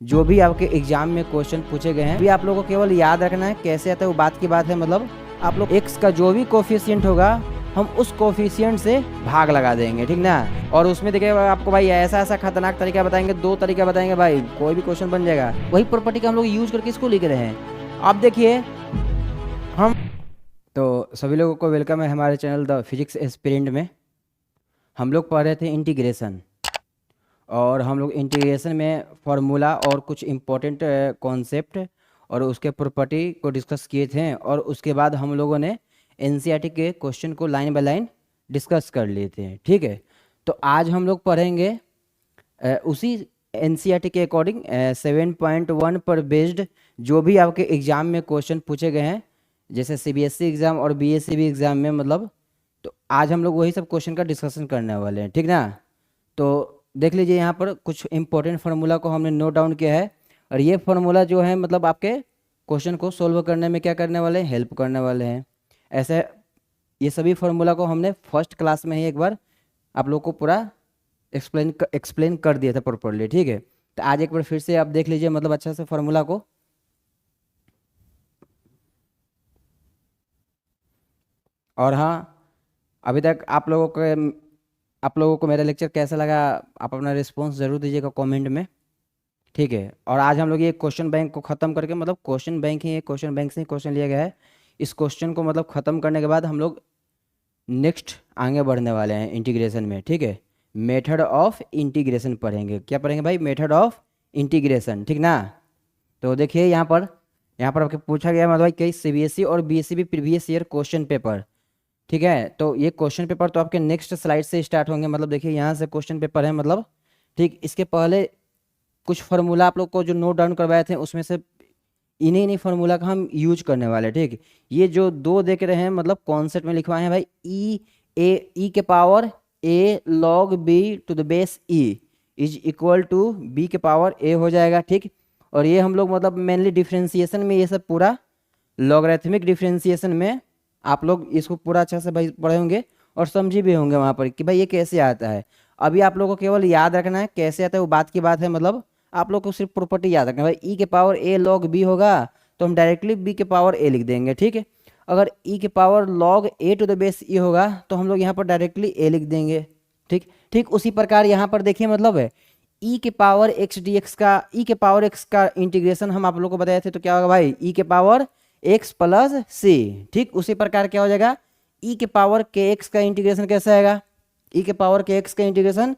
जो भी आपके एग्जाम में क्वेश्चन पूछे गए हैं, भी आप लोगों को केवल याद रखना है कैसे आता है, वो बात की बात है। मतलब आप लोग x का जो भी कोफिशिएंट होगा हम उस कोफिशिएंट से भाग लगा देंगे, ठीक ना। और उसमें देखिए आपको भाई ऐसा ऐसा खतरनाक तरीका बताएंगे, 2 तरीका बताएंगे भाई, कोई भी क्वेश्चन बन जाएगा। वही प्रॉपर्टी का हम लोग यूज करके इसको लिख रहे हैं। आप देखिए हम तो सभी लोगों को वेलकम है हमारे चैनल द फिजिक्स एस्पिरेंट में। हम लोग पढ़ रहे थे इंटीग्रेशन, और हम लोग इंटीग्रेशन में फार्मूला और कुछ इम्पोर्टेंट कॉन्सेप्ट और उसके प्रॉपर्टी को डिस्कस किए थे। और उसके बाद हम लोगों ने एनसीईआरटी के क्वेश्चन को लाइन बाय लाइन डिस्कस कर लिए थे, ठीक है। तो आज हम लोग पढ़ेंगे उसी एनसीईआरटी के अकॉर्डिंग 7.1 पर बेस्ड जो भी आपके एग्ज़ाम में क्वेश्चन पूछे गए हैं, जैसे सीबीएसई एग्ज़ाम और बीएसई एग्ज़ाम में, मतलब तो आज हम लोग वही सब क्वेश्चन का डिस्कशन करने वाले हैं, ठीक ना। तो देख लीजिए यहाँ पर कुछ इंपॉर्टेंट फार्मूला को हमने नोट डाउन किया है, और ये फार्मूला जो है मतलब आपके क्वेश्चन को सोल्व करने में क्या करने वाले हैं, हेल्प करने वाले हैं। ऐसे ये सभी फार्मूला को हमने फर्स्ट क्लास में ही एक बार आप लोग को पूरा एक्सप्लेन कर दिया था प्रॉपरली, ठीक है। तो आज एक बार फिर से आप देख लीजिए मतलब अच्छा से फार्मूला को। और हाँ, अभी तक आप लोगों को मेरा लेक्चर कैसा लगा, आप अपना रिस्पॉन्स ज़रूर दीजिएगा कमेंट में, ठीक है। और आज हम लोग ये क्वेश्चन बैंक को ख़त्म करके, मतलब क्वेश्चन बैंक ही, क्वेश्चन बैंक से ही क्वेश्चन लिया गया है। इस क्वेश्चन को मतलब ख़त्म करने के बाद हम लोग नेक्स्ट आगे बढ़ने वाले हैं इंटीग्रेशन में, ठीक है। मेथड ऑफ इंटीग्रेशन पढ़ेंगे। क्या पढ़ेंगे भाई? मेथड ऑफ इंटीग्रेशन, ठीक ना। तो देखिए यहाँ पर आपके पूछा गया मतलब भाई कई सीबीएसई और बीएसई भी प्रीवियस ईयर क्वेश्चन पेपर, ठीक है। तो ये क्वेश्चन पेपर तो आपके नेक्स्ट स्लाइड से स्टार्ट होंगे। मतलब देखिए यहाँ से क्वेश्चन पेपर है, मतलब ठीक। इसके पहले कुछ फार्मूला आप लोग को जो नोट डाउन करवाए थे उसमें से इन्हीं फार्मूला का हम यूज करने वाले हैं, ठीक। ये जो 2 देख रहे हैं मतलब कॉन्सेप्ट में लिखवाए हैं भाई, ई के power a log b to the base e is equal to b के पावर ए हो जाएगा, ठीक। और ये हम लोग मतलब मेनली डिफ्रेंसिएशन में ये सब पूरा लॉगरिथमिक डिफ्रेंसिएशन में आप लोग इसको पूरा अच्छा से भाई पढ़े होंगे और समझे भी होंगे वहाँ पर कि भाई ये कैसे आता है। अभी आप लोगों को केवल याद रखना है कैसे आता है, वो बात की बात है। मतलब आप लोग को सिर्फ प्रॉपर्टी याद रखना है भाई, ई के पावर ए लॉग बी होगा तो हम डायरेक्टली बी के पावर ए लिख देंगे, ठीक है। अगर ई के power log a to the base e होगा तो हम लोग यहाँ पर डायरेक्टली ए लिख देंगे, ठीक। ठीक उसी प्रकार यहाँ पर देखिए मतलब है ई के पावर एक्स डी एक्स का, ई के पावर एक्स का इंटीग्रेशन हम आप लोग को बताए थे, तो क्या होगा भाई ई के पावर एक्स प्लस सी। ठीक उसी प्रकार क्या हो जाएगा, ई के पावर के एक्स का इंटीग्रेशन कैसा आएगा, ई के पावर के एक्स का इंटीग्रेशन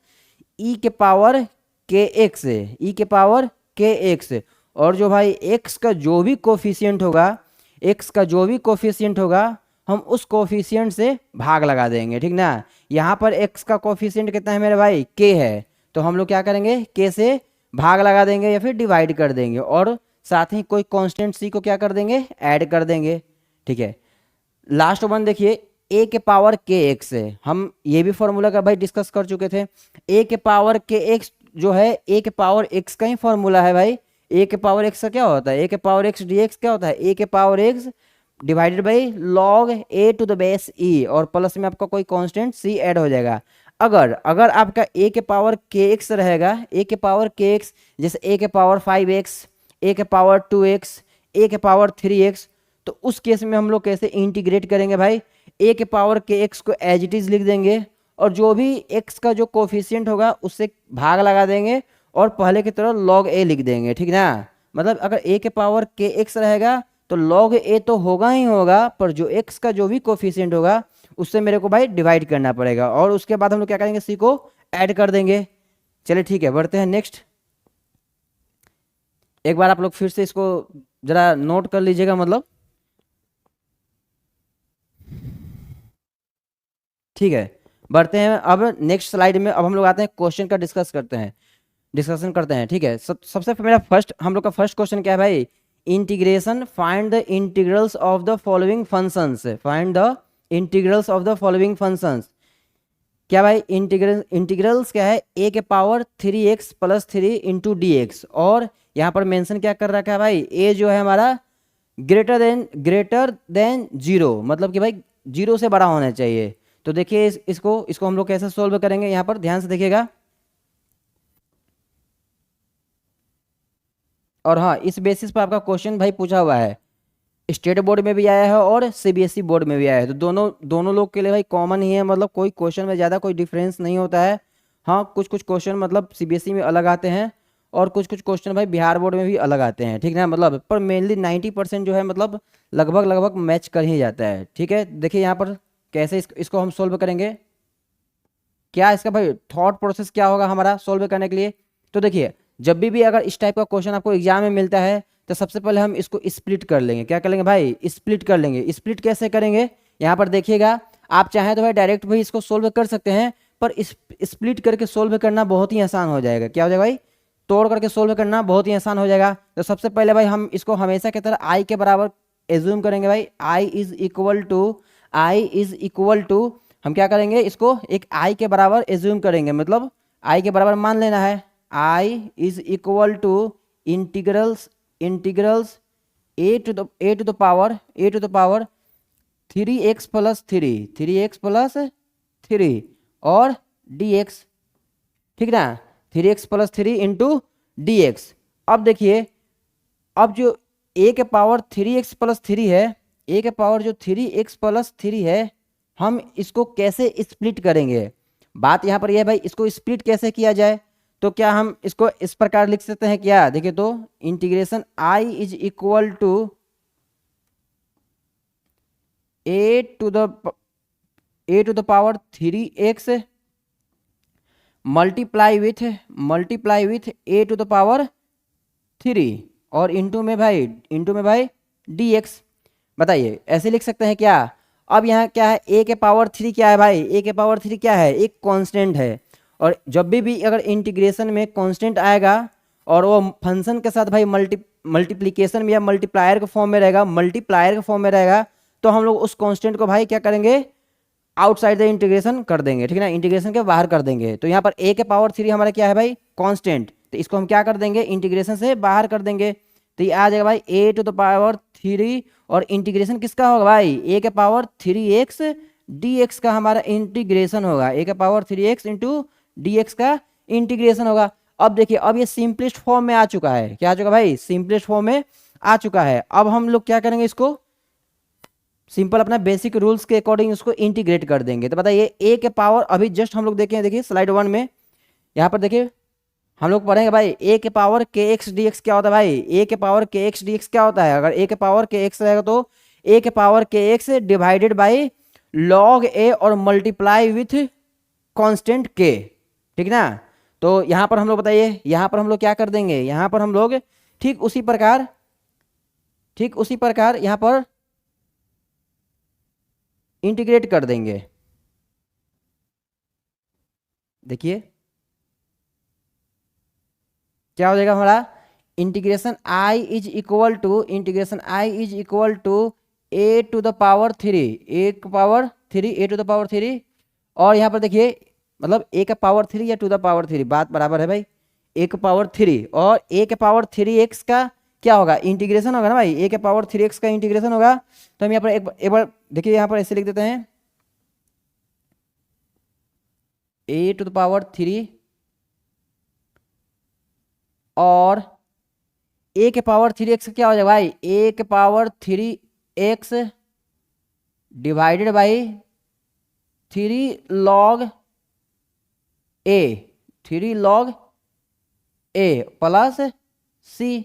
ई के पावर के एक्स, ई के पावर के एक्स। और जो भाई एक्स का जो भी कोफिशिएंट होगा, एक्स का जो भी कोफिशिएंट होगा हम उस कोफिशिएंट से भाग लगा देंगे, ठीक ना। यहाँ पर एक्स का कोफिशिएंट कितना है मेरे भाई, के है, तो हम लोग क्या करेंगे, के से भाग लगा देंगे या फिर डिवाइड कर देंगे, और साथ ही कोई कांस्टेंट सी को क्या कर देंगे, ऐड कर देंगे, ठीक है। लास्ट वन देखिए ए के पावर के एक्स है, हम ये भी फॉर्मूला का भाई डिस्कस कर चुके थे। ए के पावर के एक्स जो है ए के पावर एक्स का ही फॉर्मूला है भाई। ए के पावर एक्स का क्या होता है, ए के पावर एक्स डी एक्स क्या होता है, ए के power x divided by log a to the base e, और प्लस में आपका कोई कांस्टेंट सी ऐड हो जाएगा। अगर अगर आपका ए के पावर के एक्स रहेगा, ए के पावर के एक्स जैसे ए के पावर 5x, ए के पावर 2x, ए के पावर 3x, तो उस केस में हम लोग कैसे इंटीग्रेट करेंगे भाई, ए के पावर के एक्स को एज इट इज लिख देंगे, और जो भी एक्स का जो कोफिशिएंट होगा उससे भाग लगा देंगे और पहले की तरह लॉग ए लिख देंगे, ठीक ना। मतलब अगर ए के पावर के एक्स रहेगा तो लॉग ए तो होगा ही होगा, पर जो एक्स का जो भी कोफिशिएंट होगा उससे मेरे को भाई डिवाइड करना पड़ेगा, और उसके बाद हम लोग क्या करेंगे, सी को ऐड कर देंगे। चलिए ठीक है, बढ़ते हैं नेक्स्ट। एक बार आप लोग फिर से इसको जरा नोट कर लीजिएगा। मतलब ठीक है, बढ़ते हैं अब नेक्स्ट स्लाइड में। अब हम लोग आते हैं क्वेश्चन का डिस्कशन करते हैं, ठीक है। सबसे मेरा फर्स्ट हम लोग का फर्स्ट क्वेश्चन क्या है भाई, integration, find the integrals of the following functions, find the integrals of the following functions. क्या भाई इंटीग्रल्स क्या है, ए के power 3x plus 3 into D x, और यहाँ पर मेंशन क्या कर रखा है भाई, ए जो है हमारा ग्रेटर देन 0, मतलब कि भाई 0 से बड़ा होना चाहिए। तो देखिए इसको हम लोग कैसे सोल्व करेंगे, यहाँ पर ध्यान से देखिएगा। और हाँ, इस बेसिस पर आपका क्वेश्चन भाई पूछा हुआ है, स्टेट बोर्ड में भी आया है और सीबीएसई बोर्ड में भी आया है, तो दोनों दोनों लोग के लिए भाई कॉमन ही है, मतलब कोई क्वेश्चन में ज़्यादा कोई डिफरेंस नहीं होता है। हाँ, कुछ कुछ क्वेश्चन मतलब सीबीएसई में अलग आते हैं और कुछ कुछ क्वेश्चन भाई बिहार बोर्ड में भी अलग आते हैं, ठीक है, मतलब पर मेनली 90% जो है मतलब लगभग लगभग मैच कर ही जाता है। ठीक है, देखिए यहाँ पर कैसे इसको हम सोल्व करेंगे, क्या इसका भाई थॉट प्रोसेस क्या होगा हमारा सोल्व करने के लिए। तो देखिए, जब भी अगर इस टाइप का क्वेश्चन आपको एग्जाम में मिलता है तो सबसे पहले हम इसको स्प्लिट कर लेंगे। क्या कर लेंगे भाई, स्प्लिट कर लेंगे। स्प्लिट कैसे करेंगे, यहाँ पर देखिएगा, आप चाहें तो भाई डायरेक्ट भी इसको सोल्व कर सकते हैं, पर स्प्लिट करके सोल्व करना बहुत ही आसान हो जाएगा। क्या हो जाएगा भाई, तोड़ करके सोल्व करना बहुत ही आसान हो जाएगा। तो सबसे पहले भाई हम इसको हमेशा की तरह आई के बराबर एज्यूम करेंगे भाई, आई इज इक्वल टू हम क्या करेंगे, इसको एक आई के बराबर एज्यूम करेंगे, मतलब आई के बराबर मान लेना है। I is equal to integrals a to the power 3x plus 3 और dx, ठीक ना, 3x plus 3 into D x. अब देखिए, अब जो a के पावर 3x प्लस 3 है, a के पावर जो 3x प्लस 3 है, हम इसको कैसे स्प्लिट करेंगे। बात यहाँ पर यह है भाई, इसको स्प्लिट कैसे किया जाए, तो क्या हम इसको इस प्रकार लिख सकते हैं क्या, देखिए तो integration I is equal to a to the power 3x multiply with a to the power 3 और इंटू में भाई dx। बताइए, ऐसे लिख सकते हैं क्या। अब यहाँ क्या है, ए के पावर 3 क्या है भाई, ए के पावर 3 क्या है, एक कांस्टेंट है, और जब भी अगर इंटीग्रेशन में कांस्टेंट आएगा और वो फंक्शन के साथ भाई मल्टीप्लिकेशन में या मल्टीप्लायर के फॉर्म में रहेगा, तो हम लोग उस कांस्टेंट को भाई क्या करेंगे, आउटसाइड द इंटीग्रेशन कर देंगे, ठीक है ना, इंटीग्रेशन के बाहर कर देंगे। तो यहाँ पर ए के पावर 3 हमारा क्या है भाई, कांस्टेंट, तो इसको हम क्या कर देंगे, इंटीग्रेशन से बाहर कर देंगे। तो ये आ जाएगा भाई ए टू द पावर 3 और इंटीग्रेशन किसका होगा भाई, ए के पावर 3x dx का हमारा इंटीग्रेशन होगा, ए के पावर 3x इंटू dx का इंटीग्रेशन होगा। अब देखिए, अब ये सिंपलेस्ट फॉर्म में आ चुका है, क्या आ चुका भाई, सिंपलेस्ट फॉर्म में आ चुका है। अब हम लोग क्या करेंगे, इसको सिंपल अपना बेसिक रूल्स के अकॉर्डिंग इसको इंटीग्रेट कर देंगे। तो बताइए, ए के पावर अभी जस्ट हम लोग देखें, देखिए स्लाइड 1 में यहाँ पर देखिए हम लोग पढ़ेंगे भाई ए के पावर के एक्स डी एक्स क्या होता है भाई, ए के पावर के एक्स डी एक्स क्या होता है। अगर ए के पावर के एक्स रहेगा तो ए के पावर के x divided by log a और मल्टीप्लाई विथ कांस्टेंट के, ठीक ना। तो यहाँ पर हम लोग बताइए, यहाँ पर हम लोग क्या कर देंगे, यहाँ पर हम लोग ठीक उसी प्रकार यहाँ पर इंटीग्रेट कर देंगे। देखिए क्या हो जाएगा हमारा, integration I is equal to a to the power 3 a to the power 3 और यहाँ पर देखिए मतलब ए का पावर 3 या टू द पावर 3 बात बराबर है भाई, ए का पावर 3 और ए के पावर 3x का क्या होगा, इंटीग्रेशन होगा ना भाई, ए के पावर 3x का इंटीग्रेशन होगा। तो हम यहाँ पर एक बार देखिए, यहाँ पर ऐसे लिख देते हैं, ए टू द पावर 3 और ए के पावर 3x क्या हो जाएगा भाई, ए के power 3x divided by 3 log a plus c.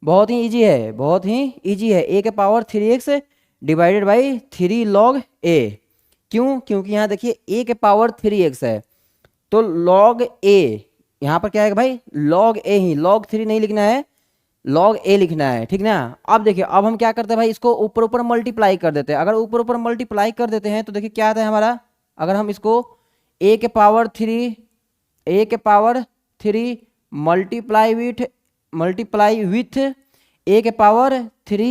बहुत ही इजी है, ए के power 3x divided by 3 log a. क्यों, क्योंकि यहाँ देखिए ए के पावर 3x है तो log ए, यहाँ पर क्या है भाई, log ए ही, log 3 नहीं लिखना है, log ए लिखना है, ठीक ना। अब देखिए, अब हम क्या करते हैं भाई, इसको ऊपर ऊपर मल्टीप्लाई कर देते हैं। अगर ऊपर ऊपर मल्टीप्लाई कर देते हैं तो देखिए क्या आता है हमारा, अगर हम इसको ए के पावर 3 मल्टीप्लाई विथ ए के पावर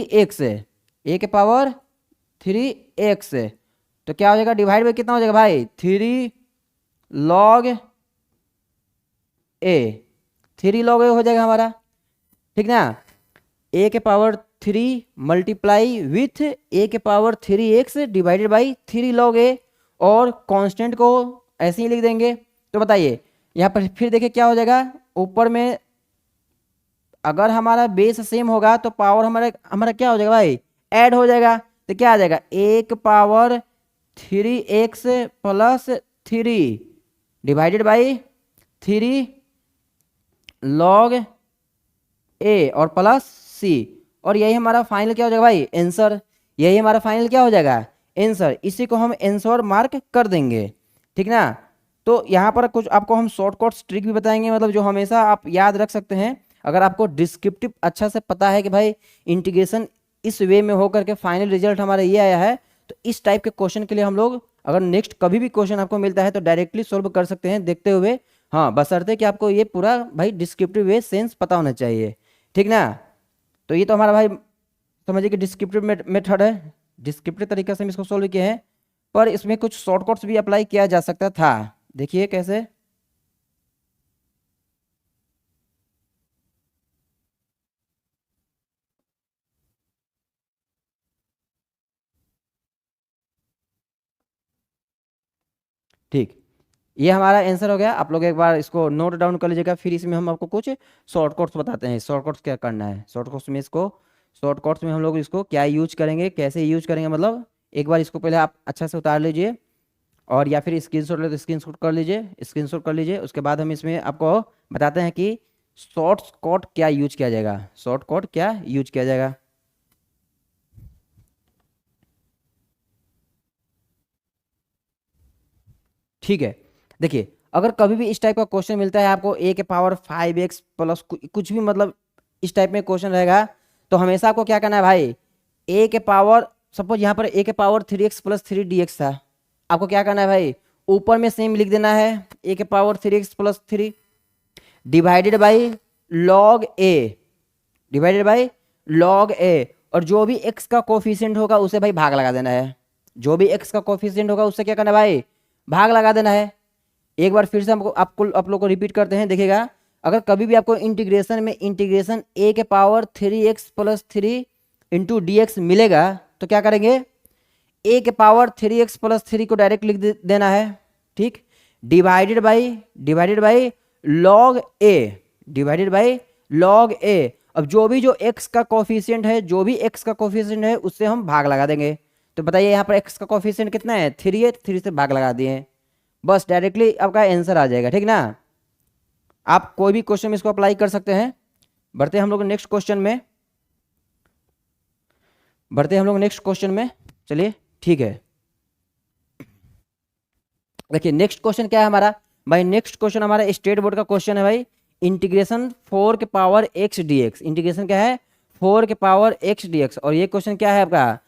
3x तो क्या हो जाएगा, डिवाइड बाई कितना हो जाएगा भाई, 3 log ए हो जाएगा हमारा, ठीक ना। ए के पावर 3 मल्टीप्लाई विथ ए के power 3x divided by 3 log ए और कांस्टेंट को ऐसे ही लिख देंगे। तो बताइए यहाँ पर फिर देखिए क्या हो जाएगा, ऊपर में अगर हमारा बेस सेम होगा तो पावर हमारा हमारा क्या हो जाएगा भाई, ऐड हो जाएगा। तो क्या आ जाएगा, 1 power 3x+3 divided by 3 log a और प्लस c। और यही हमारा फाइनल क्या हो जाएगा भाई, आंसर। यही हमारा फाइनल क्या हो जाएगा, आंसर। इसी को हम आंसर मार्क कर देंगे, ठीक ना। तो यहाँ पर कुछ आपको हम शॉर्टकट ट्रिक भी बताएंगे, मतलब जो हमेशा आप याद रख सकते हैं। अगर आपको डिस्क्रिप्टिव अच्छा से पता है कि भाई इंटीग्रेशन इस वे में होकर के फाइनल रिजल्ट हमारा ये आया है, तो इस टाइप के क्वेश्चन के लिए हम लोग अगर नेक्स्ट कभी भी क्वेश्चन आपको मिलता है तो डायरेक्टली सोल्व कर सकते हैं देखते हुए। हाँ, बशर्ते कि आपको ये पूरा भाई डिस्क्रिप्टिव वे सेंस पता होना चाहिए, ठीक ना। तो ये तो हमारा भाई समझिए कि डिस्क्रिप्टिव मेथड है, डिस्क्रिप्टिव तरीके से हम इसको सोल्व किए हैं। पर इसमें कुछ शॉर्टकट्स भी अप्लाई किया जा सकता था, देखिए कैसे। ठीक, ये हमारा आंसर हो गया। आप लोग एक बार इसको नोट डाउन कर लीजिएगा, फिर इसमें हम आपको कुछ शॉर्टकट्स बताते हैं। शॉर्टकट्स क्या करना है, शॉर्टकट्स में हम लोग इसको क्या यूज करेंगे, कैसे यूज करेंगे, मतलब एक बार इसको पहले आप अच्छा से उतार लीजिए, और या फिर स्क्रीनशॉट ले तो स्क्रीनशॉट कर लीजिए, उसके बाद हम इसमें आपको बताते हैं कि शॉर्टकट क्या यूज किया जाएगा, शॉर्टकट क्या यूज किया जाएगा। ठीक है, देखिए अगर कभी भी इस टाइप का क्वेश्चन मिलता है आपको, a⁵ कुछ भी, मतलब इस टाइप में क्वेश्चन रहेगा, तो हमेशा आपको क्या करना है भाई, सपोज यहाँ पर a⁵3x+3dx था, आपको क्या करना है भाई, ऊपर में सेम लिख देना है a⁵3x+3 divided by log a, और जो भी x का कोफिशिएंट होगा उसे भाई भाग लगा देना है। जो भी x का कोफिशिएंट होगा उससे क्या करना है भाई, भाग लगा देना है। एक बार फिर से हमको आप लोग को रिपीट करते हैं, देखिएगा। अगर कभी भी आपको इंटीग्रेशन में इंटीग्रेशन a⁵3x+3 इंटू dx मिलेगा, तो क्या करेंगे, a⁵3x+3 को डायरेक्ट लिख देना है, ठीक। Divided by log a। अब जो x का कोफिशिएंट है उससे हम भाग लगा देंगे। तो बताइए यहाँ पर x का कोफिशिएंट कितना है, 3 है, 3 से भाग लगा दिए, बस डायरेक्टली आपका आंसर आ जाएगा, ठीक ना। आप कोई भी क्वेश्चन में इसको अप्लाई कर सकते हैं। बढ़ते हम लोग नेक्स्ट क्वेश्चन में, चलिए ठीक है। देखिए नेक्स्ट क्वेश्चन क्या है हमारा भाई, नेक्स्ट क्वेश्चन हमारा स्टेट बोर्ड का क्वेश्चन है भाई, इंटीग्रेशन 4x dx। इंटीग्रेशन क्या है, 4x dx। और ये क्वेश्चन क्या है आपका,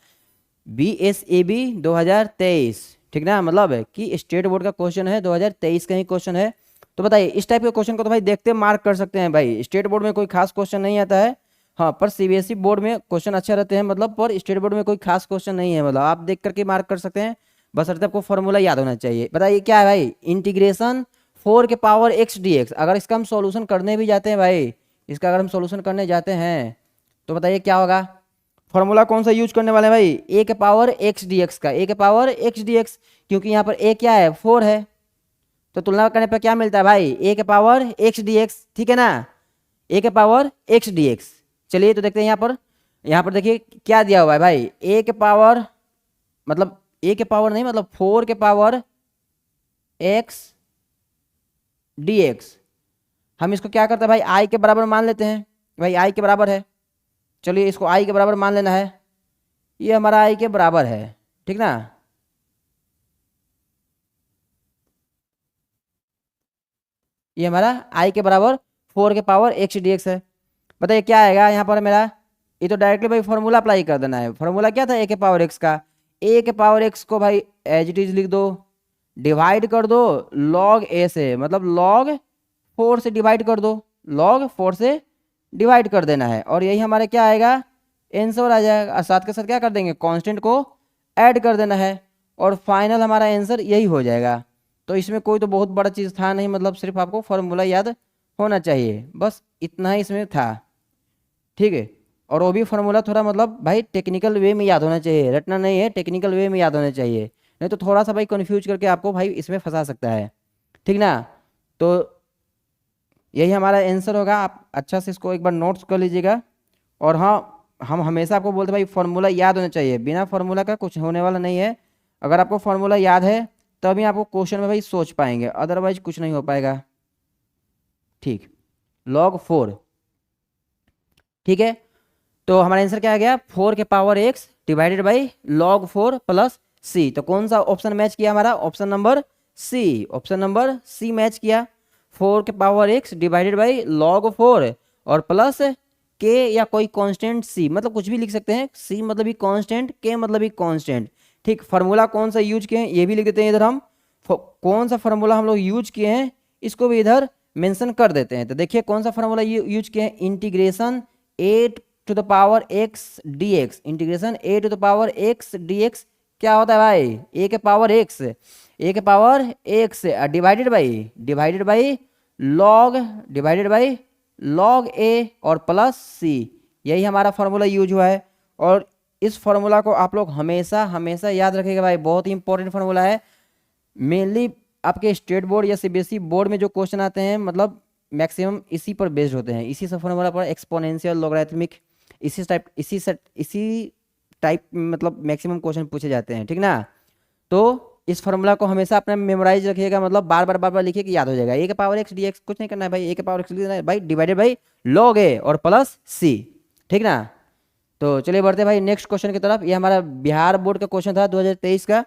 BSAB 2023, ठीक ना, मतलब है कि स्टेट बोर्ड का क्वेश्चन है, 2023 का ही क्वेश्चन है। तो बताइए इस टाइप के क्वेश्चन को तो भाई देखते मार्क कर सकते हैं भाई, स्टेट बोर्ड में कोई खास क्वेश्चन नहीं आता है। हाँ, पर CBSE बोर्ड में क्वेश्चन अच्छे रहते हैं, मतलब पर स्टेट बोर्ड में कोई खास क्वेश्चन नहीं है, मतलब आप देख करके मार्क कर सकते हैं, बस अर्थ आपको फॉर्मूला याद होना चाहिए। बताइए क्या है भाई, इंटीग्रेशन 4x dx। अगर इसका हम सॉल्यूशन करने भी जाते हैं भाई, इसका अगर हम सॉल्यूशन करने जाते हैं तो बताइए क्या होगा, फॉर्मूला कौन सा यूज करने वाले हैं भाई, a⁵x dx का, a⁵x dx, क्योंकि यहाँ पर a क्या है, 4 है, तो तुलना करने पर क्या मिलता है भाई, a⁵x dx, ठीक है ना, a⁵x dx। चलिए तो देखते हैं यहाँ पर देखिए क्या दिया हुआ है भाई, मतलब नहीं, मतलब 4x dx। हम इसको क्या करते हैं भाई, i के बराबर मान लेते हैं, भाई i के बराबर है, चलिए इसको i के बराबर मान लेना है, ये हमारा i के बराबर है, ठीक ना। ये हमारा i के बराबर 4x dx है। बताइए क्या आएगा यहाँ पर मेरा, ये तो डायरेक्टली भाई फॉर्मूला अप्लाई कर देना है। फॉर्मूला क्या था a⁵x का, a⁵x को भाई एज इट इज लिख दो, डिवाइड कर दो log a से, मतलब log 4 से डिवाइड कर दो, log 4 से डिवाइड कर देना है, और यही हमारे क्या आएगा, आंसर आ जाएगा। और साथ के साथ क्या कर देंगे, कांस्टेंट को ऐड कर देना है, और फाइनल हमारा आंसर यही हो जाएगा। तो इसमें कोई तो बहुत बड़ा चीज़ था नहीं, मतलब सिर्फ आपको फॉर्मूला याद होना चाहिए, बस इतना ही इसमें था, ठीक है। और वो भी फार्मूला थोड़ा मतलब भाई टेक्निकल वे में याद होना चाहिए, रटना नहीं है, टेक्निकल वे में याद होना चाहिए, नहीं तो थोड़ा सा भाई कंफ्यूज करके आपको भाई इसमें फंसा सकता है, ठीक ना। तो यही हमारा आंसर होगा। आप अच्छा से इसको एक बार नोट्स कर लीजिएगा। और हाँ, हम हमेशा आपको बोलते हैं भाई फॉर्मूला याद होना चाहिए, बिना फॉर्मूला का कुछ होने वाला नहीं है। अगर आपको फॉर्मूला याद है तभी आपको क्वेश्चन में भाई सोच पाएंगे, अदरवाइज कुछ नहीं हो पाएगा। ठीक, log 4। ठीक है, तो हमारा आंसर क्या आ गया, 4 के power x divided by log 4 plus c. तो कौन सा ऑप्शन मैच किया हमारा, option number c, option number c match किया। 4 के power x divided by log 4 और प्लस के या कोई कांस्टेंट सी, मतलब कुछ भी लिख सकते हैं, सी मतलब भी कांस्टेंट, के मतलब भी कांस्टेंट। ठीक, फार्मूला कौन सा यूज किए हैं ये भी लिख देते हैं इधर हम। कौन सा फार्मूला हम लोग यूज किए हैं इसको भी इधर मेंशन कर देते हैं। तो देखिए कौन सा फार्मूला यूज किए हैं, integration a to the power x d x. Integration a to the power x d x क्या होता है भाई, ए के पावर एक्स, ए के power x divided by log, divided by log a और plus सी। यही हमारा फार्मूला यूज हुआ है। और इस फार्मूला को आप लोग हमेशा हमेशा याद रखिएगा भाई, बहुत ही इंपॉर्टेंट फार्मूला है। मेनली आपके स्टेट बोर्ड या सीबीएसई बोर्ड में जो क्वेश्चन आते हैं मतलब मैक्सिमम इसी पर बेस्ड होते हैं, इसी से फार्मूला पर, एक्सपोनेंशियल, लॉगरिथमिक, इसी टाइप मतलब मैक्सिमम क्वेश्चन पूछे जाते हैं, ठीक ना। तो इस फार्मूला को हमेशा अपने मेमोराइज रखिएगा, मतलब बार बार लिखिए कि याद हो जाएगा। ए के पावर एक्स डी एक्स कुछ नहीं करना है भाई, ए के पावर एक्स लिख देना है भाई, डिवाइडेड बाई लॉग ए और प्लस सी, ठीक ना। तो चलिए बढ़ते हैं भाई नेक्स्ट क्वेश्चन की तरफ। ये हमारा बिहार बोर्ड का क्वेश्चन था 2023 का।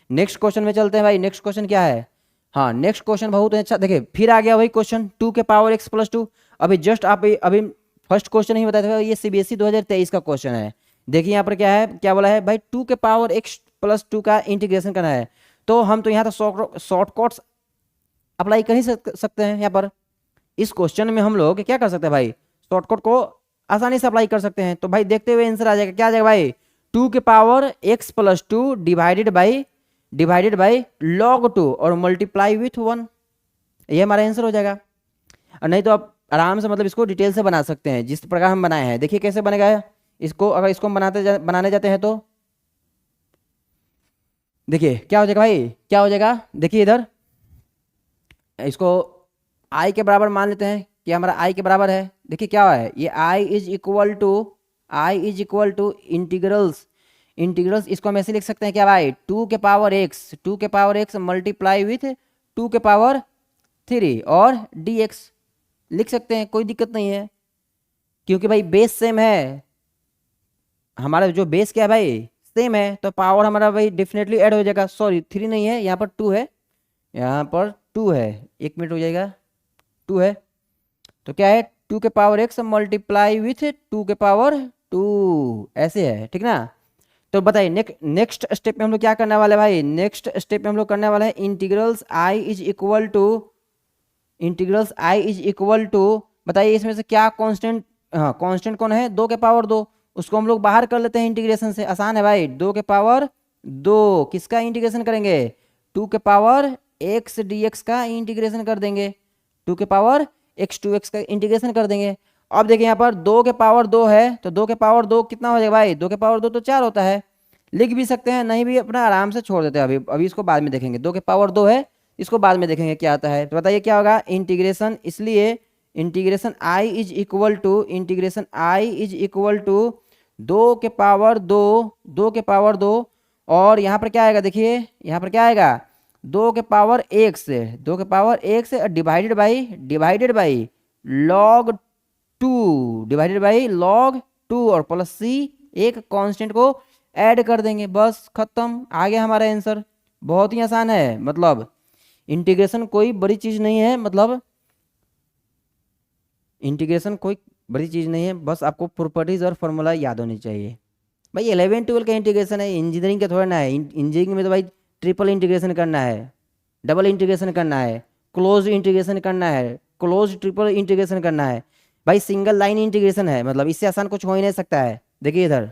नेक्स्ट क्वेश्चन में चलते हैं भाई। नेक्स्ट क्वेश्चन क्या है, हाँ नेक्स्ट क्वेश्चन बहुत अच्छा, देखिए फिर आ गया वही क्वेश्चन 2 के पावर x+2। अभी जस्ट आप अभी फर्स्ट क्वेश्चन ही बताया था, ये सीबीएसई 2023 का क्वेश्चन है। देखिए यहाँ पर क्या है, क्या बोला है भाई, 2 के पावर x+2 का इंटीग्रेशन करना है। तो हम तो यहाँ तो शॉर्टकट्स अप्लाई कर ही सकते हैं यहाँ पर। इस क्वेश्चन में हम लोग क्या कर सकते हैं भाई, शॉर्टकट को आसानी से अप्लाई कर सकते हैं। तो भाई देखते हुए आंसर आ जाएगा, क्या आ जाएगा भाई, 2 के power x+2 divided by log 2 और मल्टीप्लाई विथ 1, ये हमारा आंसर हो जाएगा। और नहीं तो आप आराम से मतलब इसको डिटेल से बना सकते हैं जिस प्रकार हम बनाए हैं। देखिए कैसे बनेगा इसको, अगर इसको हम बनाने जाते हैं तो देखिए क्या हो जाएगा भाई, क्या हो जाएगा, देखिए इधर इसको आई के बराबर मान लेते हैं कि हमारा आई के बराबर है। देखिए क्या है, ये आई इज इक्वल टू इंटीग्रल्स इसको हम ऐसे लिख सकते हैं क्या भाई, 2 के पावर x मल्टीप्लाई विथ 2 के पावर 3 और dx लिख सकते हैं, कोई दिक्कत नहीं है। क्योंकि भाई बेस सेम है, हमारा जो बेस क्या है भाई सेम है, तो पावर हमारा भाई डेफिनेटली ऐड हो जाएगा। सॉरी 3 नहीं है, यहाँ पर 2 है, यहाँ पर 2 है, 1 मिनट हो जाएगा, 2 है। तो क्या है, 2 के पावर x मल्टीप्लाई विथ 2 के पावर 2 ऐसे है, ठीक ना। तो बताइए नेक्स्ट स्टेप में हम लोग क्या करने वाले हैं भाई, नेक्स्ट स्टेप में हम लोग करने वाले हैं integrals i is equal to बताइए इसमें से क्या कांस्टेंट, हाँ कांस्टेंट कौन है, 2 के पावर 2, उसको हम लोग बाहर कर लेते हैं इंटीग्रेशन से, आसान है भाई। 2 के पावर 2 किसका इंटीग्रेशन करेंगे, 2 के पावर x dx का इंटीग्रेशन कर देंगे, 2 के पावर x2x का इंटीग्रेशन कर देंगे। अब देखिए यहाँ पर 2 के पावर 2 है, तो 2 के पावर 2 कितना हो जाएगा भाई, 2 के पावर 2 तो 4 होता है। लिख भी सकते हैं, नहीं भी अपना आराम से छोड़ देते हैं, अभी अभी इसको बाद में देखेंगे। 2 के पावर 2 है, इसको बाद में देखेंगे क्या आता है। तो बताइए क्या होगा इंटीग्रेशन, इसलिए integration I is equal to 2 के पावर 2 और यहाँ पर क्या आएगा, देखिए यहाँ पर क्या आएगा, 2 के पावर 1 डिवाइडेड बाई log 2 और प्लस सी, एक कांस्टेंट को ऐड कर देंगे, बस खत्म, आ गया हमारा आंसर। बहुत ही आसान है, मतलब इंटीग्रेशन कोई बड़ी चीज नहीं है, मतलब इंटीग्रेशन कोई बड़ी चीज नहीं है, बस आपको प्रॉपर्टीज और फॉर्मूला याद होनी चाहिए। भाई 11 12 का इंटीग्रेशन है, इंजीनियरिंग का थोड़ा ना है। इंजीनियरिंग में तो भाई ट्रिपल इंटीग्रेशन करना है, डबल इंटीग्रेशन करना है, क्लोज इंटीग्रेशन करना है, क्लोज ट्रिपल इंटीग्रेशन करना है। भाई सिंगल लाइन इंटीग्रेशन है, मतलब इससे आसान कुछ हो ही नहीं सकता है। देखिए इधर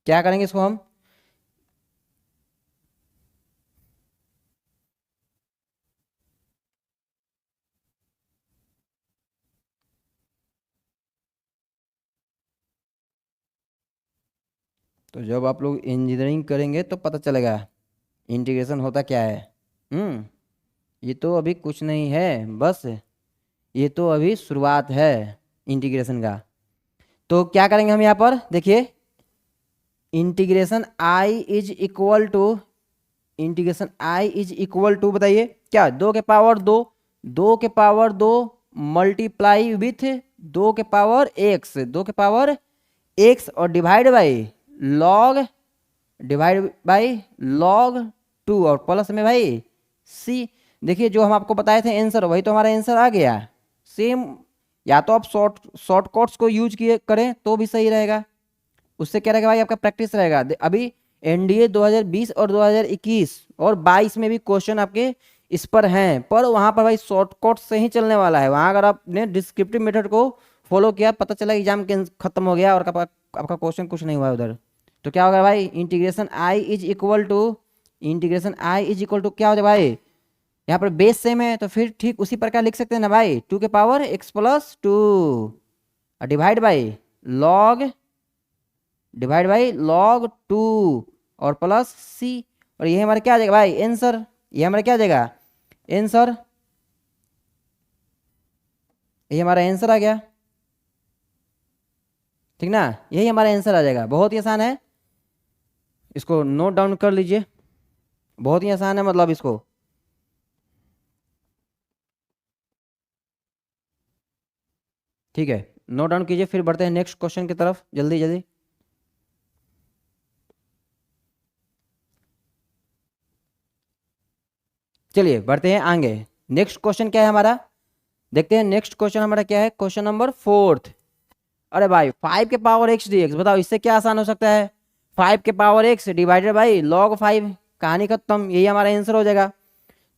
क्या करेंगे इसको हम, तो जब आप लोग इंजीनियरिंग करेंगे तो पता चलेगा इंटीग्रेशन होता क्या है। हम्म ये तो अभी कुछ नहीं है, बस ये तो अभी शुरुआत है इंटीग्रेशन का। तो क्या करेंगे हम यहाँ पर, देखिए integration I is equal to, integration I is equal to बताइए क्या, 2 के पावर 2, 2 के पावर 2 मल्टीप्लाई विथ 2 के पावर x, 2 के पावर x और डिवाइड बाई लॉग 2 और प्लस में भाई c। देखिए जो हम आपको बताए थे आंसर, वही तो हमारा आंसर आ गया सेम। या तो आप शॉर्टकट्स को यूज किए करें तो भी सही रहेगा, उससे क्या रहेगा भाई, आपका प्रैक्टिस रहेगा। अभी एनडीए 2020 और 2021 और 22 में भी क्वेश्चन आपके इस पर हैं, पर वहां पर भाई शॉर्टकट से ही चलने वाला है। वहां अगर आपने डिस्क्रिप्टिव मेथड को फॉलो किया, पता चला एग्जाम खत्म हो गया और आपका क्वेश्चन कुछ नहीं हुआ उधर, तो क्या होगा भाई, integration I is equal to क्या हो जाए भाई, यहाँ पर बेस सेम है तो फिर ठीक उसी प्रकार लिख सकते हैं ना भाई, 2 के power x+2 log divide by log 2 और प्लस c। और ये हमारा क्या आ जाएगा भाई आंसर, ये हमारा क्या आ जाएगा आंसर, ये हमारा आंसर आ गया, ठीक ना, यही हमारा आंसर आ जाएगा। बहुत ही आसान है, इसको नोट डाउन कर लीजिए, बहुत ही आसान है मतलब इसको। ठीक है, नोट डाउन कीजिए, फिर बढ़ते हैं नेक्स्ट क्वेश्चन की तरफ जल्दी जल्दी। चलिए बढ़ते हैं आगे, नेक्स्ट क्वेश्चन क्या है हमारा, देखते हैं नेक्स्ट क्वेश्चन हमारा क्या है, क्वेश्चन नंबर 4। अरे भाई 5 के पावर x dx, बताओ इससे क्या आसान हो सकता है, 5 के power x divided by log 5, कहानी खत्म, यही हमारा आंसर हो जाएगा।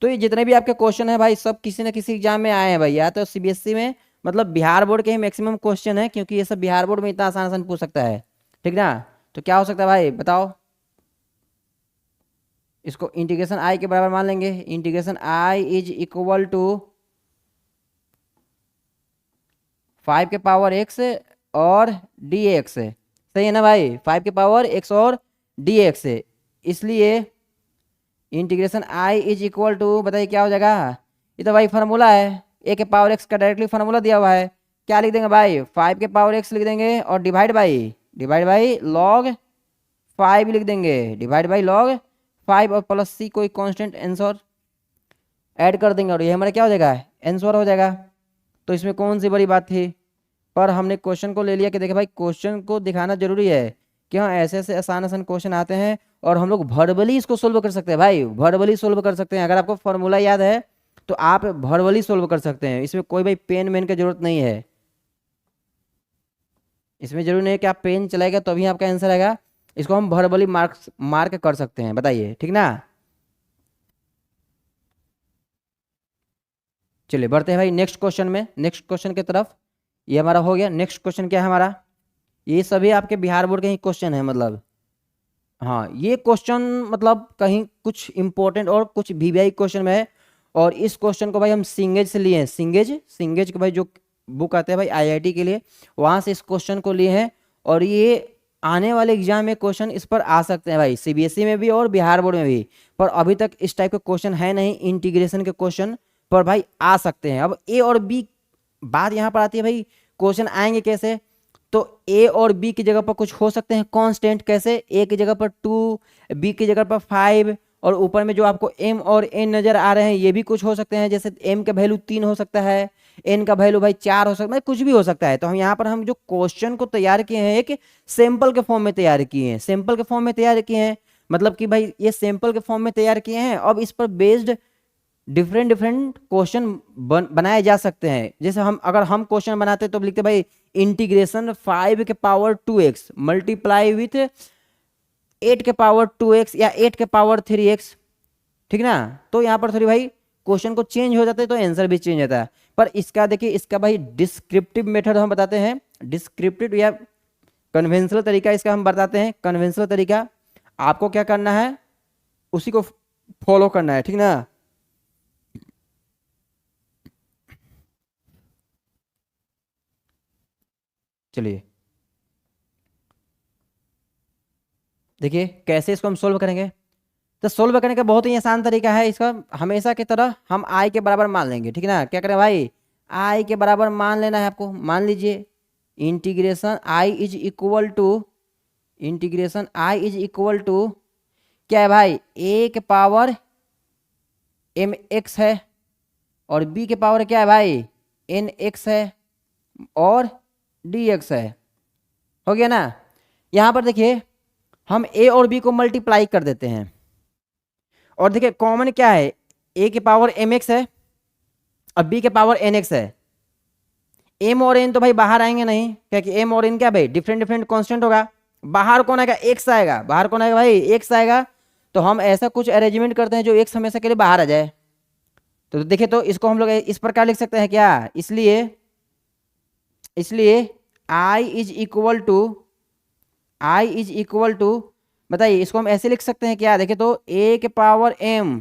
तो ये जितने भी आपके क्वेश्चन है भाई, सब किसी न किसी एग्जाम में आए हैं भाई, या तो सीबीएसई में, मतलब बिहार बोर्ड के ही मैक्सिमम क्वेश्चन है, क्योंकि ये सब बिहार बोर्ड में इतना आसान आसान पूछ सकता है, ठीक ना। तो क्या हो सकता है भाई बताओ, इसको इंटीग्रेशन आई के बराबर मान लेंगे, integration I is equal to 5 के पावर x और dx, सही है ना भाई, 5 के पावर x और dx, इसलिए integration I is equal to बताइए क्या हो जाएगा, ये तो भाई फार्मूला है, a के पावर x का डायरेक्टली फार्मूला दिया हुआ है, क्या लिख देंगे भाई, 5 के पावर x लिख देंगे और डिवाइड बाई log 5 लिख देंगे, डिवाइड बाई log 5 और प्लस c कोई कांस्टेंट आंसर ऐड कर देंगे और ये हमारा क्या हो जाएगा आंसर हो जाएगा। तो इसमें कौन सी बड़ी बात थी, पर हमने क्वेश्चन को ले लिया कि देखिए भाई क्वेश्चन को दिखाना जरूरी है कि हाँ ऐसे ऐसे आसान आसान क्वेश्चन आते हैं और हम लोग वर्बली इसको सोल्व कर सकते हैं भाई, वर्बली सोल्व कर सकते हैं। अगर आपको फॉर्मूला याद है तो आप वर्बली सोल्व कर सकते हैं, इसमें कोई भाई पेन मेन की जरूरत नहीं है, इसमें जरूरी नहीं है कि आप पेन चलाएगा तो भी आपका आंसर आएगा, इसको हम वर्बली मार्क कर सकते हैं, बताइए ठीक ना। चलिए बढ़ते हैं भाई नेक्स्ट क्वेश्चन में, नेक्स्ट क्वेश्चन की तरफ, ये हमारा हो गया। नेक्स्ट क्वेश्चन क्या है हमारा, ये सभी आपके बिहार बोर्ड के ही क्वेश्चन है, मतलब हाँ ये क्वेश्चन मतलब कहीं कुछ इंपॉर्टेंट और कुछ वीवीआई क्वेश्चन में है। और इस क्वेश्चन को भाई हम सिंगेज से लिए हैं, सिंगेज के भाई जो बुक आते हैं भाई आईआईटी के लिए, वहां से इस क्वेश्चन को लिए हैं। और ये आने वाले एग्जाम में क्वेश्चन इस पर आ सकते हैं भाई, सीबीएसई में भी और बिहार बोर्ड में भी, पर अभी तक इस टाइप के क्वेश्चन है नहीं इंटीग्रेशन के क्वेश्चन, पर भाई आ सकते हैं। अब ए और बी, बात यहाँ पर आती है भाई क्वेश्चन आएंगे कैसे, तो ए और बी की जगह पर कुछ हो सकते हैं कांस्टेंट, कैसे, ए की जगह पर 2, बी की जगह पर 5, और ऊपर में जो आपको एम और एन नजर आ रहे हैं ये भी कुछ हो सकते हैं, जैसे एम का वैल्यू 3 हो सकता है, एन का वैल्यू भाई 4 हो सकता है, कुछ भी हो सकता है। तो हम यहाँ पर हम जो क्वेश्चन को तैयार किए हैं एक सैंपल के फॉर्म में तैयार किए हैं, सैंपल के फॉर्म में तैयार किए हैं, मतलब कि भाई ये सैंपल के फॉर्म में तैयार किए हैं। अब इस पर बेस्ड डिफरेंट डिफरेंट क्वेश्चन बनाए जा सकते हैं। जैसे हम अगर हम क्वेश्चन बनाते तो लिखते भाई इंटीग्रेशन 5 के पावर 2x मल्टीप्लाई विथ 8 के पावर 2x या 8 के पावर 3x, ठीक ना। तो यहाँ पर थोड़ी भाई क्वेश्चन को चेंज हो जाता है तो आंसर भी चेंज होता है। पर इसका देखिए, इसका भाई डिस्क्रिप्टिव मेथड हम बताते हैं, डिस्क्रिप्टिव या कन्वेंशनल तरीका इसका हम बताते हैं, कन्वेंशनल तरीका आपको क्या करना है उसी को फॉलो करना है, ठीक ना। चलिए देखिए कैसे इसको हम सोल्व करेंगे। तो सोल्व करने का बहुत ही आसान तरीका है इसका, हमेशा की तरह हम आई के बराबर मान लेंगे, ठीक है ना। क्या करें भाई, आई के बराबर मान लेना है आपको। मान लीजिए integration I is equal to, integration I is equal to क्या है भाई, ए के पावर एम एक्स है, और बी के पावर क्या है भाई, एन एक्स है, और डी एक्स है। हो गया ना। यहां पर देखिए हम ए और बी को मल्टीप्लाई कर देते हैं, और देखिए कॉमन क्या है, ए के पावर एम एक्स है और बी के पावर एन एक्स है। एम और एन तो भाई बाहर आएंगे नहीं, क्योंकि एम और एन क्या भाई डिफरेंट डिफरेंट कांस्टेंट होगा। बाहर कौन आएगा, एक्स आएगा। बाहर कौन आएगा भाई, एक्स आएगा। तो हम ऐसा कुछ अरेंजमेंट करते हैं जो एक्स हमेशा के लिए बाहर आ जाए। तो देखिए, तो इसको हम लोग इस प्रकार लिख सकते हैं क्या, इसलिए इसलिए i is equal to, I is equal to, बताइए इसको हम ऐसे लिख सकते हैं क्या, देखिए तो a के power m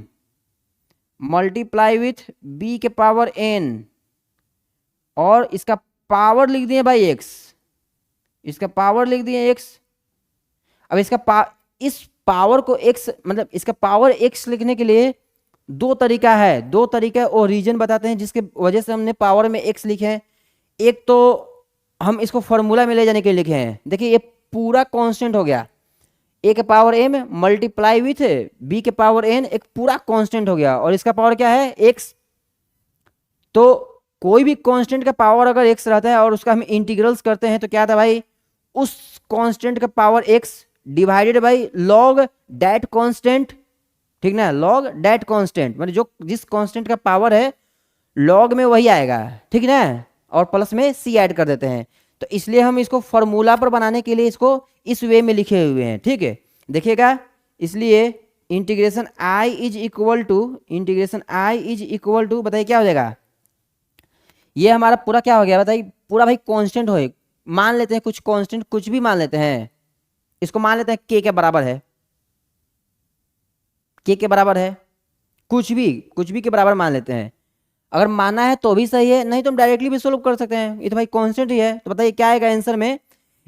multiply with b के पावर n, और इसका पावर लिख दिए भाई x, इसका पावर लिख दिए x। अब इस पावर को x, मतलब इसका पावर x लिखने के लिए दो तरीका है, दो तरीका और रीजन बताते हैं जिसके वजह से हमने पावर में x लिखे हैं। एक तो हम इसको फॉर्मूला में ले जाने के लिए लिखे हैं, देखिए ये पूरा कांस्टेंट हो गया, a के power m multiply with b के पावर n, एक पूरा कांस्टेंट हो गया, और इसका पावर क्या है x। तो कोई भी कांस्टेंट का पावर अगर x रहता है और उसका हम इंटीग्रल्स करते हैं तो क्या था भाई, उस कांस्टेंट का power x divided by log that constant, ठीक ना, लॉग दैट कांस्टेंट, मतलब जो जिस कांस्टेंट का पावर है लॉग में वही आएगा, ठीक ना, और प्लस में c ऐड कर देते हैं। तो इसलिए हम इसको फॉर्मूला पर बनाने के लिए इसको इस वे में लिखे हुए हैं, ठीक है। देखिएगा, इसलिए integration i is equal to, integration i is equal to, बताइए क्या हो जाएगा, ये हमारा पूरा क्या हो गया बताइए, पूरा भाई कांस्टेंट हो, मान लेते हैं कुछ कांस्टेंट, कुछ भी मान लेते हैं, इसको मान लेते हैं k के बराबर है, k के बराबर है, कुछ भी के बराबर मान लेते हैं। अगर माना है तो भी सही है, नहीं तो हम डायरेक्टली भी सोल्व कर सकते हैं, ये तो भाई कांस्टेंट ही है। तो बताइए क्या आएगा आंसर में,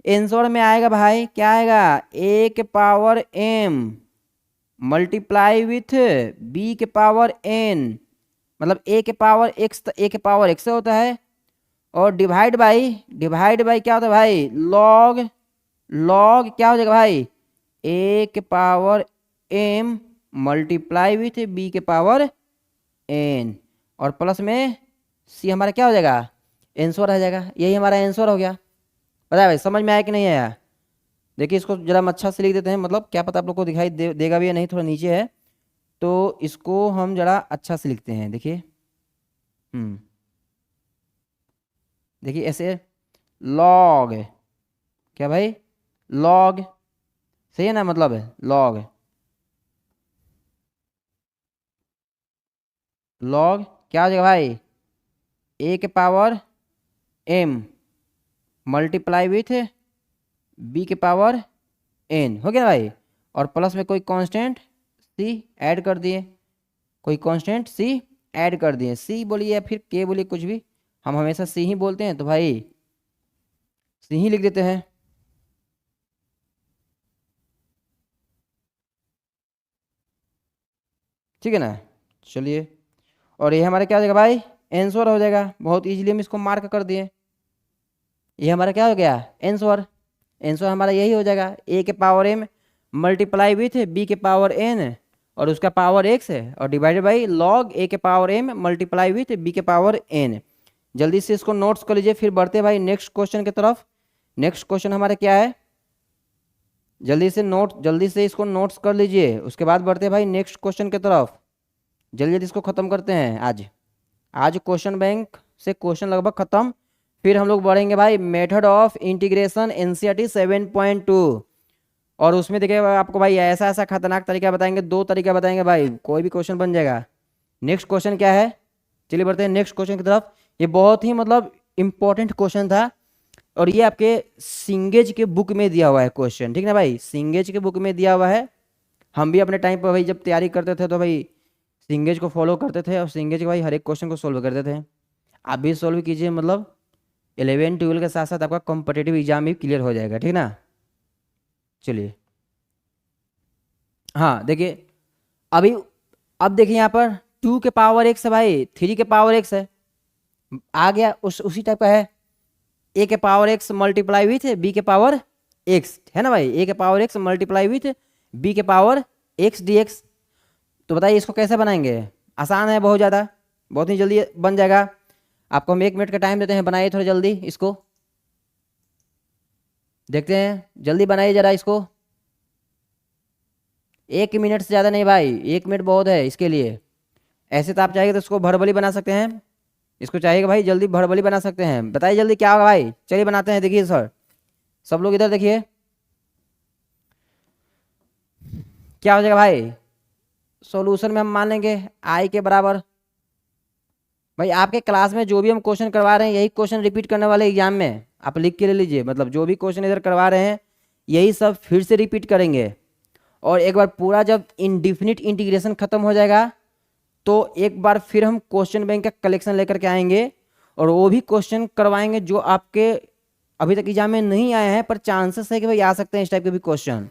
आंसर में आएगा भाई क्या आएगा, a के power m multiply with b के पावर n, मतलब a के पावर x, a के पावर x होता है, और डिवाइड बाई क्या होता है भाई, लॉग, लॉग क्या हो जाएगा भाई, a के power m multiply with b के पावर n, और प्लस में c हमारा क्या हो जाएगा, आंसर आ जाएगा। यही हमारा आंसर हो गया। पता है भाई, समझ में आया कि नहीं आया। देखिए इसको जरा हम अच्छा से लिख देते हैं, मतलब क्या पता आप लोग को दिखाई देगा भी या नहीं, थोड़ा नीचे है, तो इसको हम जरा अच्छा से लिखते हैं। देखिए देखिए ऐसे, लॉग, क्या भाई, लॉग, सही है ना, मतलब है लॉग, लॉग क्या हो जाएगा भाई, a के power m multiply with b के पावर n, हो गया ना भाई, और प्लस में कोई कांस्टेंट c ऐड कर दिए, कोई कांस्टेंट c ऐड कर दिए, c बोलिए या फिर k बोलिए, कुछ भी, हम हमेशा c ही बोलते हैं तो भाई c ही लिख देते हैं। ठीक है ना, चलिए, और ये हमारा क्या हो जाएगा भाई, आंसर हो जाएगा, बहुत इजीली हम इसको मार्क कर दिए। ये हमारा क्या हो गया, आंसर, आंसर हमारा यही हो जाएगा, a के power m multiply with b के पावर n, और उसका पावर x है, और डिवाइडेड बाई लॉग a के power m multiply with b के पावर n। जल्दी से इसको नोट्स कर लीजिए, फिर बढ़ते भाई नेक्स्ट क्वेश्चन की तरफ। नेक्स्ट क्वेश्चन हमारा क्या है, जल्दी से इसको नोट्स कर लीजिए, उसके बाद बढ़ते भाई नेक्स्ट क्वेश्चन की तरफ। जल्दी जल्दी इसको खत्म करते हैं आज क्वेश्चन बैंक से क्वेश्चन लगभग खत्म, फिर हम लोग बढ़ेंगे भाई मेथड ऑफ इंटीग्रेशन एनसीईआरटी 7.2, और उसमें देखिए आपको भाई ऐसा ऐसा खतरनाक तरीका बताएंगे, दो तरीका बताएंगे भाई, कोई भी क्वेश्चन बन जाएगा। नेक्स्ट क्वेश्चन क्या है, चलिए बढ़ते हैं नेक्स्ट क्वेश्चन की तरफ। ये बहुत ही मतलब इंपॉर्टेंट क्वेश्चन था, और ये आपके सिंगेज के बुक में दिया हुआ है क्वेश्चन, ठीक ना भाई, सिंगेज के बुक में दिया हुआ है। हम भी अपने टाइम पर भाई जब तैयारी करते थे तो भाई सिंगेज को फॉलो करते थे, और सिंगेज के भाई हर एक क्वेश्चन को सोल्व करते थे। आप भी सोल्व कीजिए, मतलब 11-12 के साथ साथ आपका कॉम्पिटिटिव एग्जाम भी क्लियर हो जाएगा, ठीक ना। चलिए हाँ देखिए, अभी अब देखिए यहाँ पर 2 के पावर x है भाई, 3 के पावर x है, आ गया उसी टाइप का है। a के power x multiply with b के पावर x है ना भाई, a के power x multiply with b के पावर x dx। तो बताइए इसको कैसे बनाएंगे? आसान है बहुत ज़्यादा, बहुत ही जल्दी बन जाएगा। आपको हम 1 मिनट का टाइम देते हैं, बनाइए थोड़ा जल्दी इसको, देखते हैं, जल्दी बनाइए जरा इसको। 1 मिनट से ज़्यादा नहीं भाई, 1 मिनट बहुत है इसके लिए। ऐसे तो आप चाहेंगे तो इसको भरबली बना सकते हैं, इसको चाहिएगा भाई जल्दी भरबली बना सकते हैं। बताइए जल्दी क्या होगा भाई, चलिए बनाते हैं। देखिए सर, सब लोग इधर देखिए, क्या हो जाएगा भाई? सॉल्यूशन में हम मान लेंगे आई के बराबर। भाई आपके क्लास में जो भी हम क्वेश्चन करवा रहे हैं यही क्वेश्चन रिपीट करने वाले एग्जाम में, आप लिख के ले लीजिए। मतलब जो भी क्वेश्चन इधर करवा रहे हैं यही सब फिर से रिपीट करेंगे। और एक बार पूरा जब इनडिफिनिट इंटीग्रेशन खत्म हो जाएगा तो एक बार फिर हम क्वेश्चन बैंक का कलेक्शन लेकर के आएंगे और वो भी क्वेश्चन करवाएंगे जो आपके अभी तक एग्जाम में नहीं आए हैं, पर चांसेस है कि भाई आ सकते हैं इस टाइप के भी क्वेश्चन।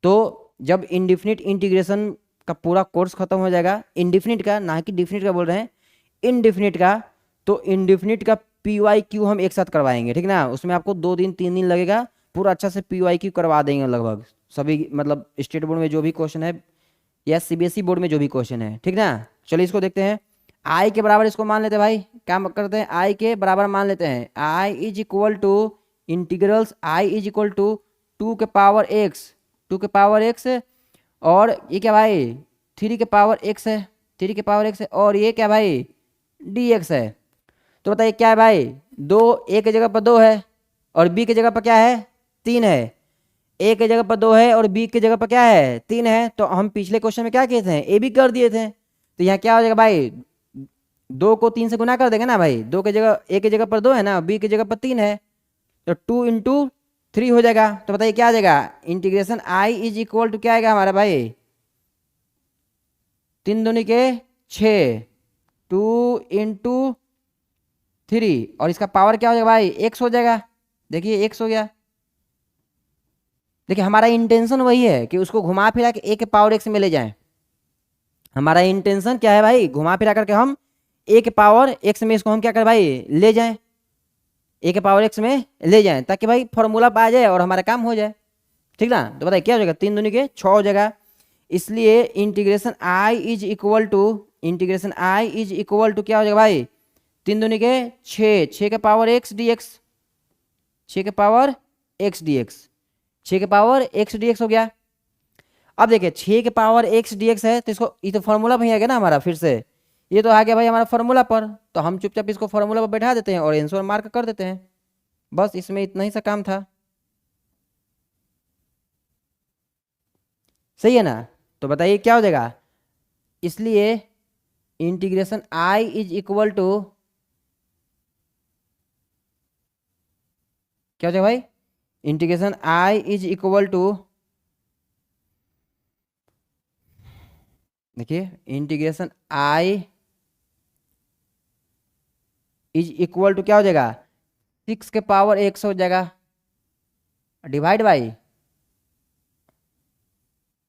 तो जब इनडिफिनिट इंटीग्रेशन का पूरा कोर्स खत्म हो जाएगा, इनडिफिनिट का, ना कि डिफिनिट का बोल रहे हैं, इनडिफिनिट का, तो इनडिफिनिट का PYQ हम एक साथ करवाएंगे, ठीक ना। उसमें आपको 2 दिन 3 दिन लगेगा, पूरा अच्छा से PYQ करवा देंगे लगभग सभी, मतलब स्टेट बोर्ड में जो भी क्वेश्चन है या CBSE बोर्ड में जो भी क्वेश्चन है, ठीक ना। चलिए इसको देखते हैं। आई के बराबर इसको मान लेते हैं भाई, क्या करते हैं, आई के बराबर मान लेते हैं। I is equal to integrals, I is equal to 2 के पावर x, 2 के पावर x, और ये क्या भाई 3 के पावर x है, 3 के पावर x है, और ये क्या भाई dx है। तो बताइए क्या है भाई, दो a की जगह पर 2 है और b की जगह पर क्या है 3 है। a की जगह पर 2 है और b की जगह पर क्या है 3 है। तो हम पिछले क्वेश्चन में क्या किए थे, a भी कर दिए थे। तो यहाँ क्या हो जाएगा भाई, 2 को 3 से गुना कर देंगे ना भाई, 2 की जगह, a की जगह पर 2 है ना, b की जगह पर 3 है, तो 2 इंटू 3 हो जाएगा। तो बताइए क्या आ जाएगा, integration I is equal to क्या आएगा हमारा भाई, 3 दूनी के 6, 2 इंटू 3, और इसका पावर क्या हो जाएगा भाई x हो जाएगा। देखिए x हो गया। देखिए हमारा इंटेंशन वही है कि उसको घुमा फिरा के a के पावर x में ले जाएं। हमारा इंटेंशन क्या है भाई, घुमा फिरा करके हम a के पावर x में इसको हम क्या करें भाई, ले जाएं, a के पावर x में ले जाएं, ताकि भाई फॉर्मूला आ जाए और हमारा काम हो जाए, ठीक ना। तो बताइए क्या हो जाएगा, 3 दूनी के 6 हो जाएगा। इसलिए integration I is equal to, integration I is equal to क्या हो जाएगा भाई, 3 दूनी के 6, 6 के पावर x dx, 6 के पावर x dx, 6 के पावर x dx हो गया। अब देखिए 6 के पावर x dx है, तो इसको, ये तो फॉर्मूला भी आ गया ना हमारा, फिर से ये तो आ गया भाई हमारा फॉर्मूला पर। तो हम चुपचाप इसको फॉर्मूला पर बैठा देते हैं और आंसर मार्क कर देते हैं, बस इसमें इतना ही सा काम था, सही है ना। तो बताइए क्या हो जाएगा, इसलिए integration I is equal to क्या हो जाएगा भाई, integration I is equal to, देखिए integration I is equal to क्या हो जाएगा, 6 के पावर x हो जाएगा, डिवाइड बाई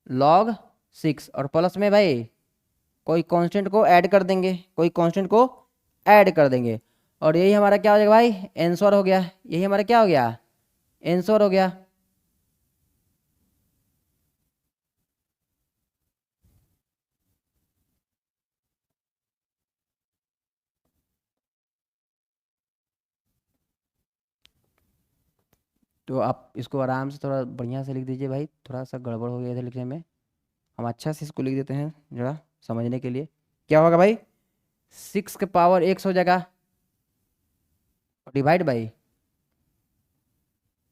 log 6, और प्लस में भाई कोई कांस्टेंट को ऐड कर देंगे, कोई कांस्टेंट को ऐड कर देंगे, और यही हमारा क्या हो जाएगा भाई, आंसर हो गया। यही हमारा क्या हो गया, आंसर हो गया। तो आप इसको आराम से थोड़ा बढ़िया से लिख दीजिए भाई, थोड़ा सा गड़बड़ हो गया था लिखने में, हम अच्छा से इसको लिख देते हैं जरा समझने के लिए। क्या होगा भाई, 6 के पावर x हो जाएगा, डिवाइड बाई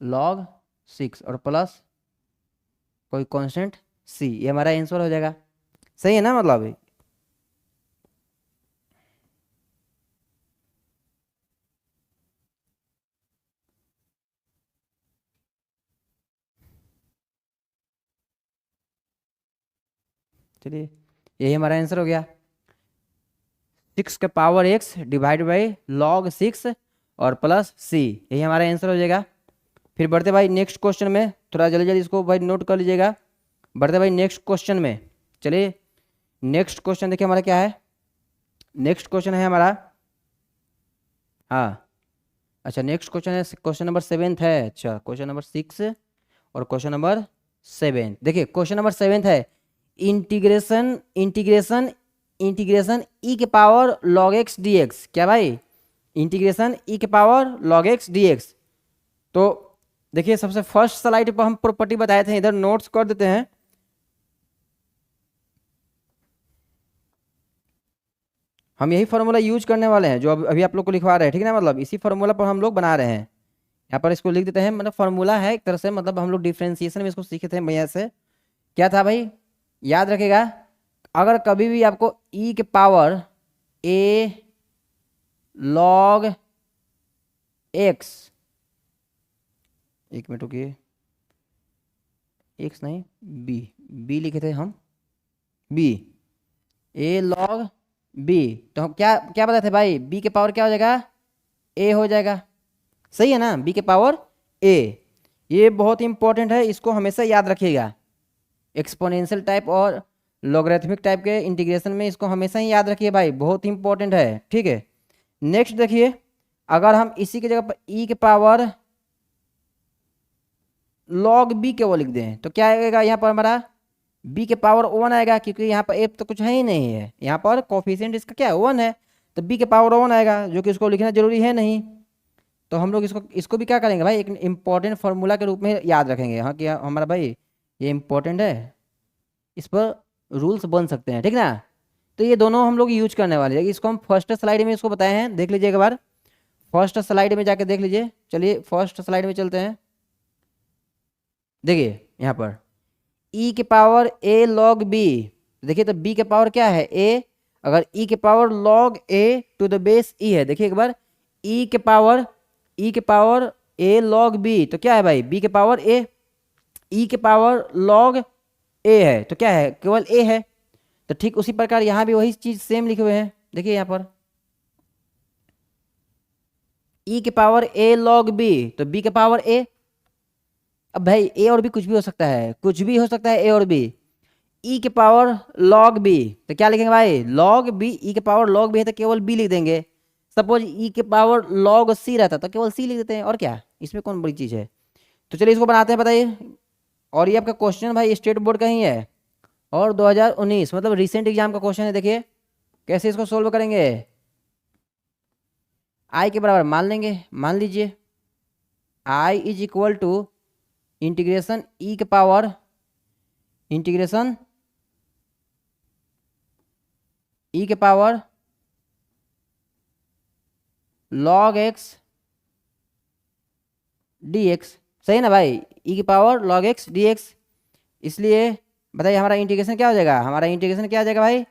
log 6, और प्लस कोई कांस्टेंट c, ये हमारा आंसर हो जाएगा। सही है ना, मतलब चलिए यही हमारा आंसर हो गया, 6 के power x divide by log 6 और प्लस c, यही हमारा आंसर हो जाएगा। फिर बढ़ते भाई नेक्स्ट क्वेश्चन में, थोड़ा जल्दी जल्दी इसको भाई नोट कर लीजिएगा। बढ़ते भाई नेक्स्ट क्वेश्चन में, चलिए नेक्स्ट क्वेश्चन देखिए हमारा क्या है। नेक्स्ट क्वेश्चन है हमारा, हाँ अच्छा नेक्स्ट क्वेश्चन है, क्वेश्चन नंबर 7 है। अच्छा क्वेश्चन नंबर 6 और क्वेश्चन नंबर 7। देखिए क्वेश्चन नंबर 7 है इंटीग्रेशन इंटीग्रेशन इंटीग्रेशन ई के power log x d x. क्या भाई? इंटीग्रेशन ई के power log x d x. तो देखिए सबसे फर्स्ट स्लाइड पर हम प्रॉपर्टी बताए थे, इधर नोट्स कर देते हैं। हम यही फार्मूला यूज करने वाले हैं जो अभी आप लोग को लिखवा रहे हैं, ठीक है ना, मतलब इसी फार्मूला पर हम लोग बना रहे हैं। यहाँ पर इसको लिख देते हैं, मतलब फार्मूला है एक तरह से, मतलब हम लोग डिफ्रेंसिएशन में इसको सीखे थे भैया से। क्या था भाई? याद रखेगा, अगर कभी भी आपको ई के पावर ए लॉग एक्स, एक मिनट रुकिए, एक्स नहीं बी, बी लिखे थे हम, बी ए लॉग बी, तो हम क्या क्या बताए थे भाई? बी के पावर क्या हो जाएगा? ए हो जाएगा। सही है ना? बी के पावर ए। ये बहुत इंपॉर्टेंट है, इसको हमेशा याद रखिएगा। एक्सपोनेंशियल टाइप और लॉगरिथमिक टाइप के इंटीग्रेशन में इसको हमेशा ही याद रखिए भाई, बहुत इंपॉर्टेंट है, ठीक है। नेक्स्ट देखिए, अगर हम इसी की जगह पर ई के पावर लॉग बी के वो लिख दें तो क्या आएगा यहाँ पर हमारा? बी के पावर 1 आएगा, क्योंकि यहाँ पर एफ तो कुछ है ही नहीं है, यहाँ पर कोफिशिएंट इसका क्या है? 1 है, तो बी के पावर 1 आएगा, जो कि इसको लिखना जरूरी है नहीं। तो हम लोग इसको इसको भी क्या करेंगे भाई? एक इंपॉर्टेंट फार्मूला के रूप में याद रखेंगे। हाँ कि हमारा भाई ये इंपॉर्टेंट है, इस पर रूल्स बन सकते हैं, ठीक ना। तो ये दोनों हम लोग यूज करने वाले हैं। इसको हम फर्स्ट स्लाइड में इसको बताए हैं, देख लीजिए एक बार, फर्स्ट स्लाइड में जाके देख लीजिए। चलिए फर्स्ट स्लाइड में चलते हैं। देखिए यहाँ पर ई के पावर ए लॉग बी, देखिए तो बी के पावर क्या है? ए। अगर ई के power log a to the base e है, देखिए एक बार, ई के पावर ए लॉग बी, तो क्या है भाई? बी के पावर ए। ई के पावर लॉग ए है, तो क्या है? केवल ए है। तो ठीक उसी प्रकार यहाँ भी वही चीज सेम लिखे हुए हैं, देखिए यहाँ पर ई के पावर ए लॉग बी, तो बी के पावर ए। अब भाई ए और बी कुछ भी हो सकता है, कुछ भी हो सकता है ए और बी। ई के पावर लॉग बी, तो क्या लिखेंगे भाई? Log B. ई के पावर लॉग बी है तो केवल बी लिख देंगे। सपोज ई के पावर लॉग सी रहता तो केवल सी लिख देते हैं, और क्या, इसमें कौन बड़ी चीज है। तो चलिए इसको बनाते हैं, बताइए। और ये आपका क्वेश्चन भाई स्टेट बोर्ड का ही है, और 2019 मतलब रिसेंट एग्जाम का क्वेश्चन है। देखिए कैसे इसको सोल्व करेंगे। आई के बराबर मान लेंगे, मान लीजिए I is equal to integration e के पावर इंटीग्रेशन ई के power log x d x. सही है ना भाई? ई की power log x d x. इसलिए बताइए हमारा इंटीग्रेशन क्या हो जाएगा? हमारा इंटीग्रेशन क्या आ जाएगा भाई?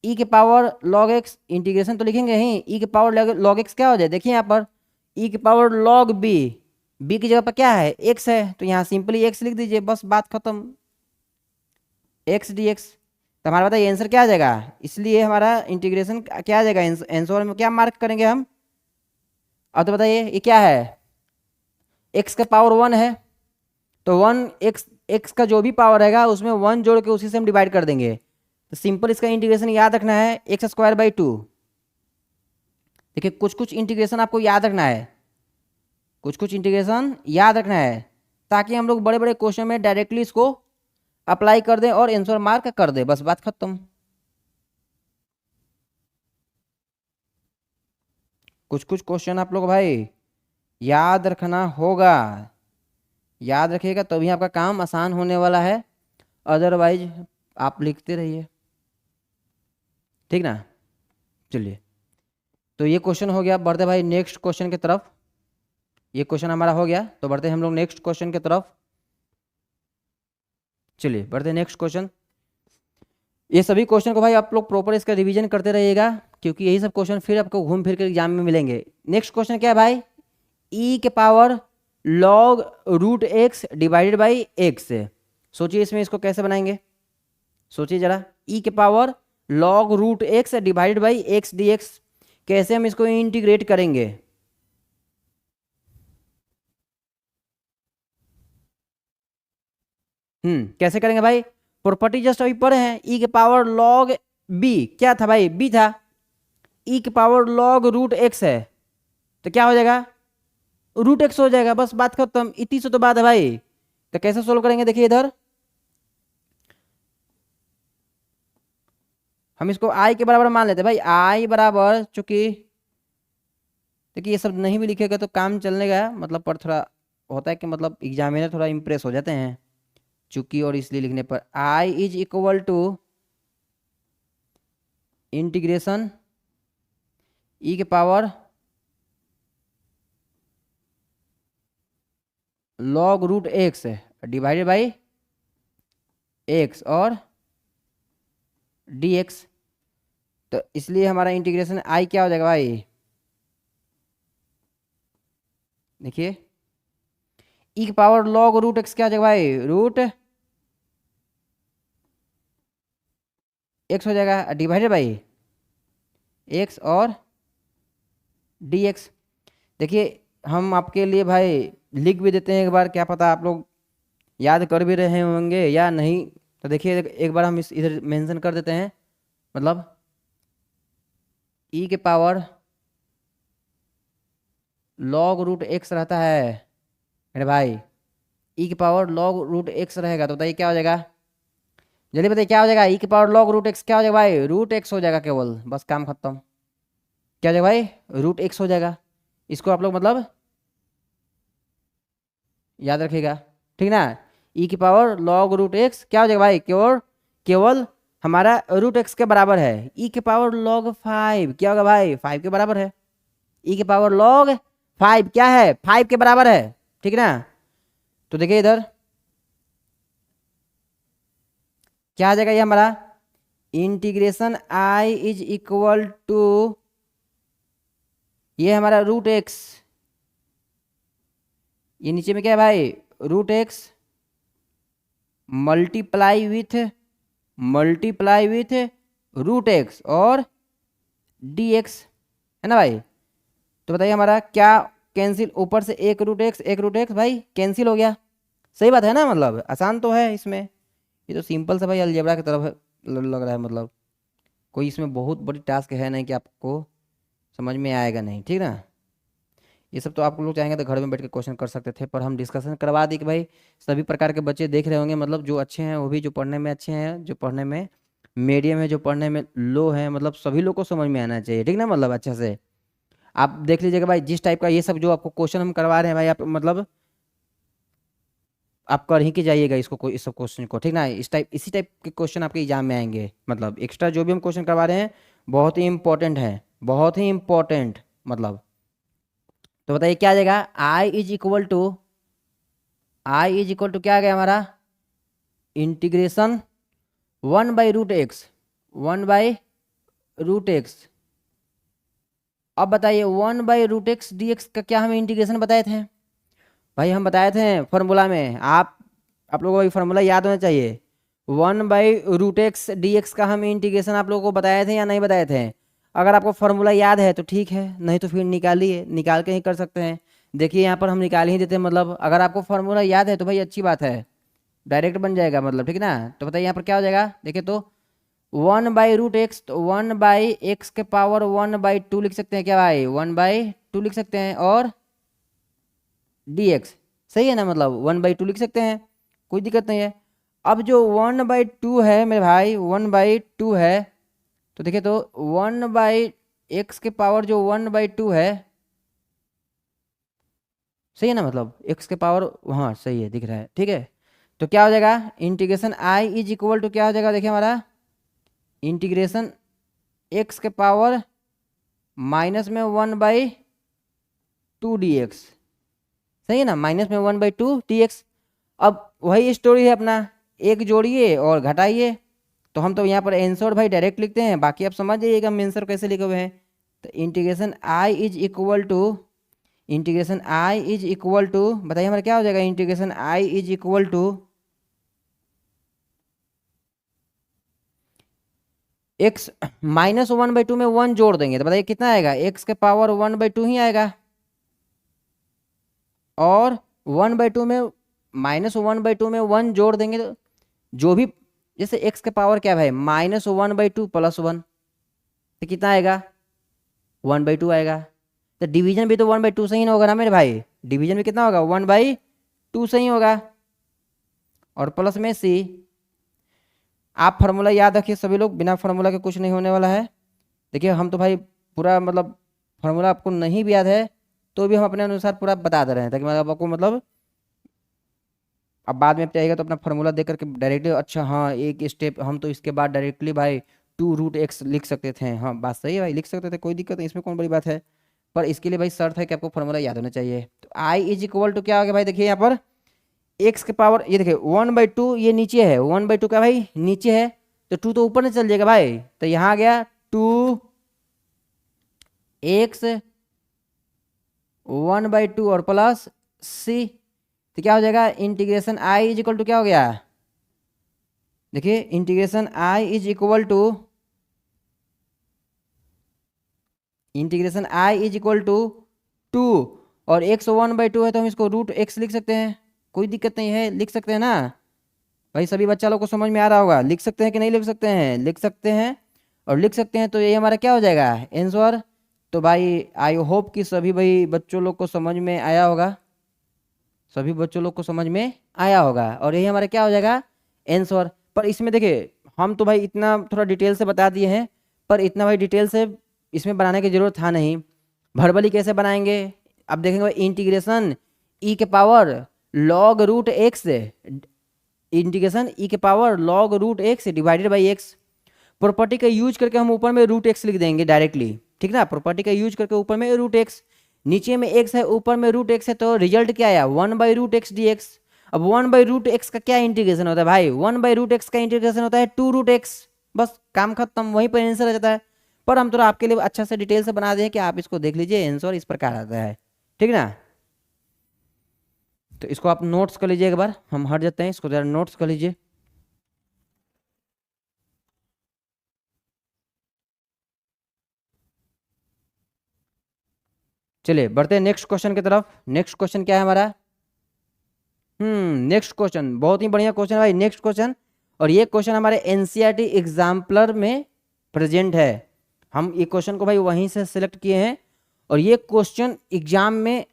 ई के पावर लॉग एक्स, इंटीग्रेशन तो लिखेंगे ही, ई के पावर लॉग एक्स क्या हो जाए? देखिए यहाँ पर ई के पावर लॉग बी, बी की जगह पर क्या है? एक्स है, तो यहाँ सिंपली एक्स लिख दीजिए, बस बात खत्म, एक्स डी एक्स। तो हमारा बताइए आंसर क्या आ जाएगा? इसलिए हमारा इंटीग्रेशन क्या आ जाएगा? आंसर में क्या मार्क करेंगे हम? अब तो बताइए ये क्या है? एक्स का पावर 1 है, तो 1 एक्स, एक्स का जो भी पावर रहेगा उसमें 1 जोड़ के उसी से हम डिवाइड कर देंगे। तो सिंपल इसका इंटीग्रेशन याद रखना है, एक्स स्क्वायर बाई 2। देखिए कुछ कुछ इंटीग्रेशन आपको याद रखना है, कुछ कुछ इंटीग्रेशन याद रखना है, ताकि हम लोग बड़े बड़े क्वेश्चन में डायरेक्टली इसको अप्लाई कर दें और आंसर मार्क कर दे, बस बात खत्म। कुछ कुछ क्वेश्चन आप लोग भाई याद रखना होगा, याद रखिएगा तभी आपका काम आसान होने वाला है, अदरवाइज आप लिखते रहिए, ठीक ना। चलिए तो ये क्वेश्चन हो गया, बढ़ते भाई नेक्स्ट क्वेश्चन की तरफ। ये क्वेश्चन हमारा हो गया, तो बढ़ते हैं हम लोग नेक्स्ट क्वेश्चन की तरफ। चलिए बढ़ते हैं नेक्स्ट क्वेश्चन। ये सभी क्वेश्चन को भाई आप लोग प्रॉपर इसका रिवीजन करते रहिएगा, क्योंकि यही सब क्वेश्चन फिर आपको घूम फिर कर एग्जाम में मिलेंगे। नेक्स्ट क्वेश्चन क्या है भाई? ई के power log root x divided by x. सोचिए इसमें इसको कैसे बनाएंगे, सोचिए जरा। ई के power log root x divided by x d x, कैसे हम इसको इंटीग्रेट करेंगे? कैसे करेंगे भाई? प्रॉपर्टी जस्ट अभी पढ़े हैं, ई के पावर लॉग बी क्या था भाई, बी था, ई के पावर लॉग रूट एक्स है, तो क्या हो जाएगा, रूट एक्स हो जाएगा, बस बात खत्म, इतनी से तो बात है भाई। तो कैसे सोल्व करेंगे, देखिए इधर हम इसको आई के बराबर मान लेते हैं भाई, आई बराबर, चूंकि देखिए ये सब नहीं भी लिखेगा तो काम चलने का मतलब, पर थोड़ा होता है कि मतलब एग्जामिनर थोड़ा इंप्रेस हो जाते हैं चूंकि, और इसलिए लिखने पर I is equal to integration e के power log root x divided by x और डी एक्स। तो इसलिए हमारा इंटीग्रेशन आई क्या हो जाएगा भाई, देखिए ई की पावर लॉग रूट एक्स क्या हो जाएगा भाई, रूट एक्स हो जाएगा डिवाइडेड बाई एक्स और डी एक्स। देखिए हम आपके लिए भाई लिख भी देते हैं एक बार, क्या पता आप लोग याद कर भी रहे होंगे या नहीं, तो देखिए एक बार हम इस इधर मेंशन कर देते हैं, मतलब ई के पावर लॉग रूट एक्स रहता है मेरे भाई, ई की पावर लॉग रूट एक्स रहेगा, तो बताइए क्या हो जाएगा, जल्दी बताइए क्या हो जाएगा, ई की पावर लॉग रूट एक्स क्या हो जाएगा भाई, रूट एक्स हो जाएगा केवल, बस काम खत्म। क्या हो जाएगा भाई, रूट एक्स हो जाएगा, इसको आप लोग मतलब याद रखिएगा, ठीक ना। ई की पावर लॉग रूट एक्स क्या हो जाएगा भाई, केवल केवल हमारा रूट एक्स के बराबर है, ई के पावर लॉग 5 क्या होगा भाई, 5 के बराबर है, ई के पावर लॉग 5 क्या है, 5 के बराबर है, ठीक ना। तो देखिए इधर क्या आ जाएगा, ये हमारा integration I is equal to, ये हमारा रूट एक्स, ये नीचे में क्या है भाई, root x multiply with root x और डी एक्स, है ना भाई। तो बताइए हमारा क्या कैंसिल, ऊपर से एक रूट एक्स भाई कैंसिल हो गया, सही बात है ना, मतलब आसान तो है इसमें, ये तो सिंपल सा भाई अलजेब्रा की तरफ लग रहा है, मतलब कोई इसमें बहुत बड़ी टास्क है नहीं कि आपको समझ में आएगा नहीं, ठीक ना। ये सब तो आप लोग चाहेंगे तो घर में बैठ के क्वेश्चन कर सकते थे, पर हम डिस्कशन करवा दी कि भाई सभी प्रकार के बच्चे देख रहे होंगे, मतलब जो अच्छे हैं वो भी, जो पढ़ने में अच्छे हैं, जो पढ़ने में मीडियम है, जो पढ़ने में लो है, मतलब सभी लोग को समझ में आना चाहिए, ठीक ना, मतलब अच्छे से आप देख लीजिएगा भाई, जिस टाइप का ये सब जो आपको क्वेश्चन हम करवा रहे हैं भाई, आप मतलब आप कर ही के जाइएगा इसको, कोई इस सब क्वेश्चन को, ठीक ना, इसी टाइप के क्वेश्चन आपके एग्जाम में आएंगे, मतलब एक्स्ट्रा जो भी हम क्वेश्चन करवा रहे हैं बहुत ही इंपॉर्टेंट है, बहुत ही इंपॉर्टेंट मतलब। तो बताइए क्या आ जाएगा, आई इज इक्वल टू क्या आ गया हमारा, इंटीग्रेशन 1/√x अब बताइए 1/√x dx का क्या हम इंटीग्रेशन बताए थे भाई, हम बताए थे फॉर्मूला में, आप लोगों को फॉर्मूला याद होना चाहिए, 1/√x dx का हम इंटीग्रेशन आप लोगों को बताए थे या नहीं बताए थे, अगर आपको फॉर्मूला याद है तो ठीक है, नहीं तो फिर निकालिए, निकाल के ही कर सकते हैं। देखिए यहाँ पर हम निकाल ही देते हैं, मतलब अगर आपको फॉर्मूला याद है तो भाई अच्छी बात है, डायरेक्ट बन जाएगा, मतलब ठीक ना। तो बताइए यहाँ पर क्या हो जाएगा, देखिए तो 1/√x, तो 1/x के पावर 1/2 लिख सकते हैं क्या भाई, 1/2 लिख सकते हैं, और dx सही है ना, मतलब 1/2 लिख सकते हैं, कोई दिक्कत नहीं है। अब जो 1/2 है मेरे भाई, 1/2 है, तो देखिए तो 1/x के पावर जो 1/2 है, सही है ना, मतलब x के पावर, हाँ सही है, दिख रहा है, ठीक है। तो क्या हो जाएगा, integration I is equal to क्या हो जाएगा, देखिए हमारा इंटीग्रेशन x के पावर माइनस में 1/2 dx, सही है ना, माइनस में 1/2 dx। अब वही स्टोरी है अपना, एक जोड़िए और घटाइए, तो हम तो यहाँ पर आंसर भाई डायरेक्ट लिखते हैं, बाकी आप समझ जाइएगा हम आंसर कैसे लिखे हुए हैं। तो integration I is equal to बताइए हमारा क्या हो जाएगा, integration I is equal to x minus 1/2 में 1 जोड़ देंगे, तो बताइए कितना आएगा, x के पावर 1/2 ही आएगा, और 1/2 में -1/2 में 1 जोड़ देंगे, तो जो भी जैसे x के पावर क्या है भाई, -1/2 +1, तो कितना आएगा 1/2 आएगा। तो डिवीजन भी तो 1/2 से ही ना होगा ना मेरे भाई, डिवीजन भी कितना होगा 1/2 से ही होगा। और प्लस में सी, आप फार्मूला याद रखिए सभी लोग, बिना फार्मूला के कुछ नहीं होने वाला है। देखिए हम तो भाई पूरा मतलब फार्मूला आपको नहीं भी याद है तो भी हम अपने अनुसार पूरा बता दे रहे हैं, ताकि मतलब आपको मतलब अब बाद में चाहिएगा तो अपना फार्मूला देख करके डायरेक्टली, अच्छा हाँ एक स्टेप हम तो इसके बाद डायरेक्टली भाई 2√x लिख सकते थे। हाँ बात सही है भाई, लिख सकते थे, कोई दिक्कत नहीं, इसमें कौन बड़ी बात है। पर इसके लिए भाई शर्त है कि आपको फार्मूला याद होना चाहिए। तो i इज इक्वल टू क्या हो गया भाई, देखिए यहाँ पर x के पावर, ये देखिए 1/2 ये नीचे है, 1/2 का भाई नीचे है, तो 2 तो ऊपर नहीं चल जाएगा भाई, तो यहाँ आ गया 2x 1/2 और प्लस c, तो क्या हो जाएगा integration i is equal to क्या हो गया, देखिए integration i is equal to, integration i is equal to 2 और x 1/2 है तो हम इसको √x लिख सकते हैं, कोई दिक्कत नहीं है, लिख सकते हैं ना भाई। सभी बच्चा लोग को समझ में आ रहा होगा, लिख सकते हैं कि नहीं लिख सकते हैं, लिख सकते हैं। और लिख सकते हैं तो ये हमारा क्या हो जाएगा आंसर। तो भाई आई होप कि सभी भाई बच्चों लोग को समझ में आया होगा, सभी बच्चों लोग को समझ में आया होगा, और यही हमारा क्या हो जाएगा आंसर। पर इसमें देखिए हम तो भाई इतना थोड़ा डिटेल से बता दिए हैं, पर इतना भाई डिटेल से इसमें बनाने की जरूरत था नहीं। वर्बली कैसे बनाएंगे, अब देखेंगे भाई इंटीग्रेशन ई के power log root x, integration e के power log root x divided by x. Property का यूज करके हम ऊपर में √x लिख देंगे डायरेक्टली, ठीक ना, प्रॉपर्टी का यूज करके ऊपर में √x, नीचे में x है ऊपर में √x है, तो रिजल्ट क्या आया 1/√x dx। अब 1/√x का क्या इंटीग्रेशन होता है भाई, 1/√x का इंटीग्रेशन होता है 2√x, बस काम खत्म, वहीं पर आंसर आ जाता है। पर हम तो आपके लिए अच्छा से डिटेल से बना दें कि आप इसको देख लीजिए, आंसर इस प्रकार आता है, ठीक ना। तो इसको आप नोट्स कर लीजिए, एक बार हम हट जाते हैं, इसको जरा नोट्स कर लीजिए। चलिए बढ़ते हैं नेक्स्ट क्वेश्चन की तरफ। नेक्स्ट क्वेश्चन क्या है हमारा, नेक्स्ट क्वेश्चन बहुत ही बढ़िया क्वेश्चन भाई, नेक्स्ट क्वेश्चन। और ये क्वेश्चन हमारे एनसीईआरटी एग्जाम्पलर में प्रेजेंट है, हम ये क्वेश्चन को भाई वहीं से सिलेक्ट किए हैं, और ये क्वेश्चन एग्जाम में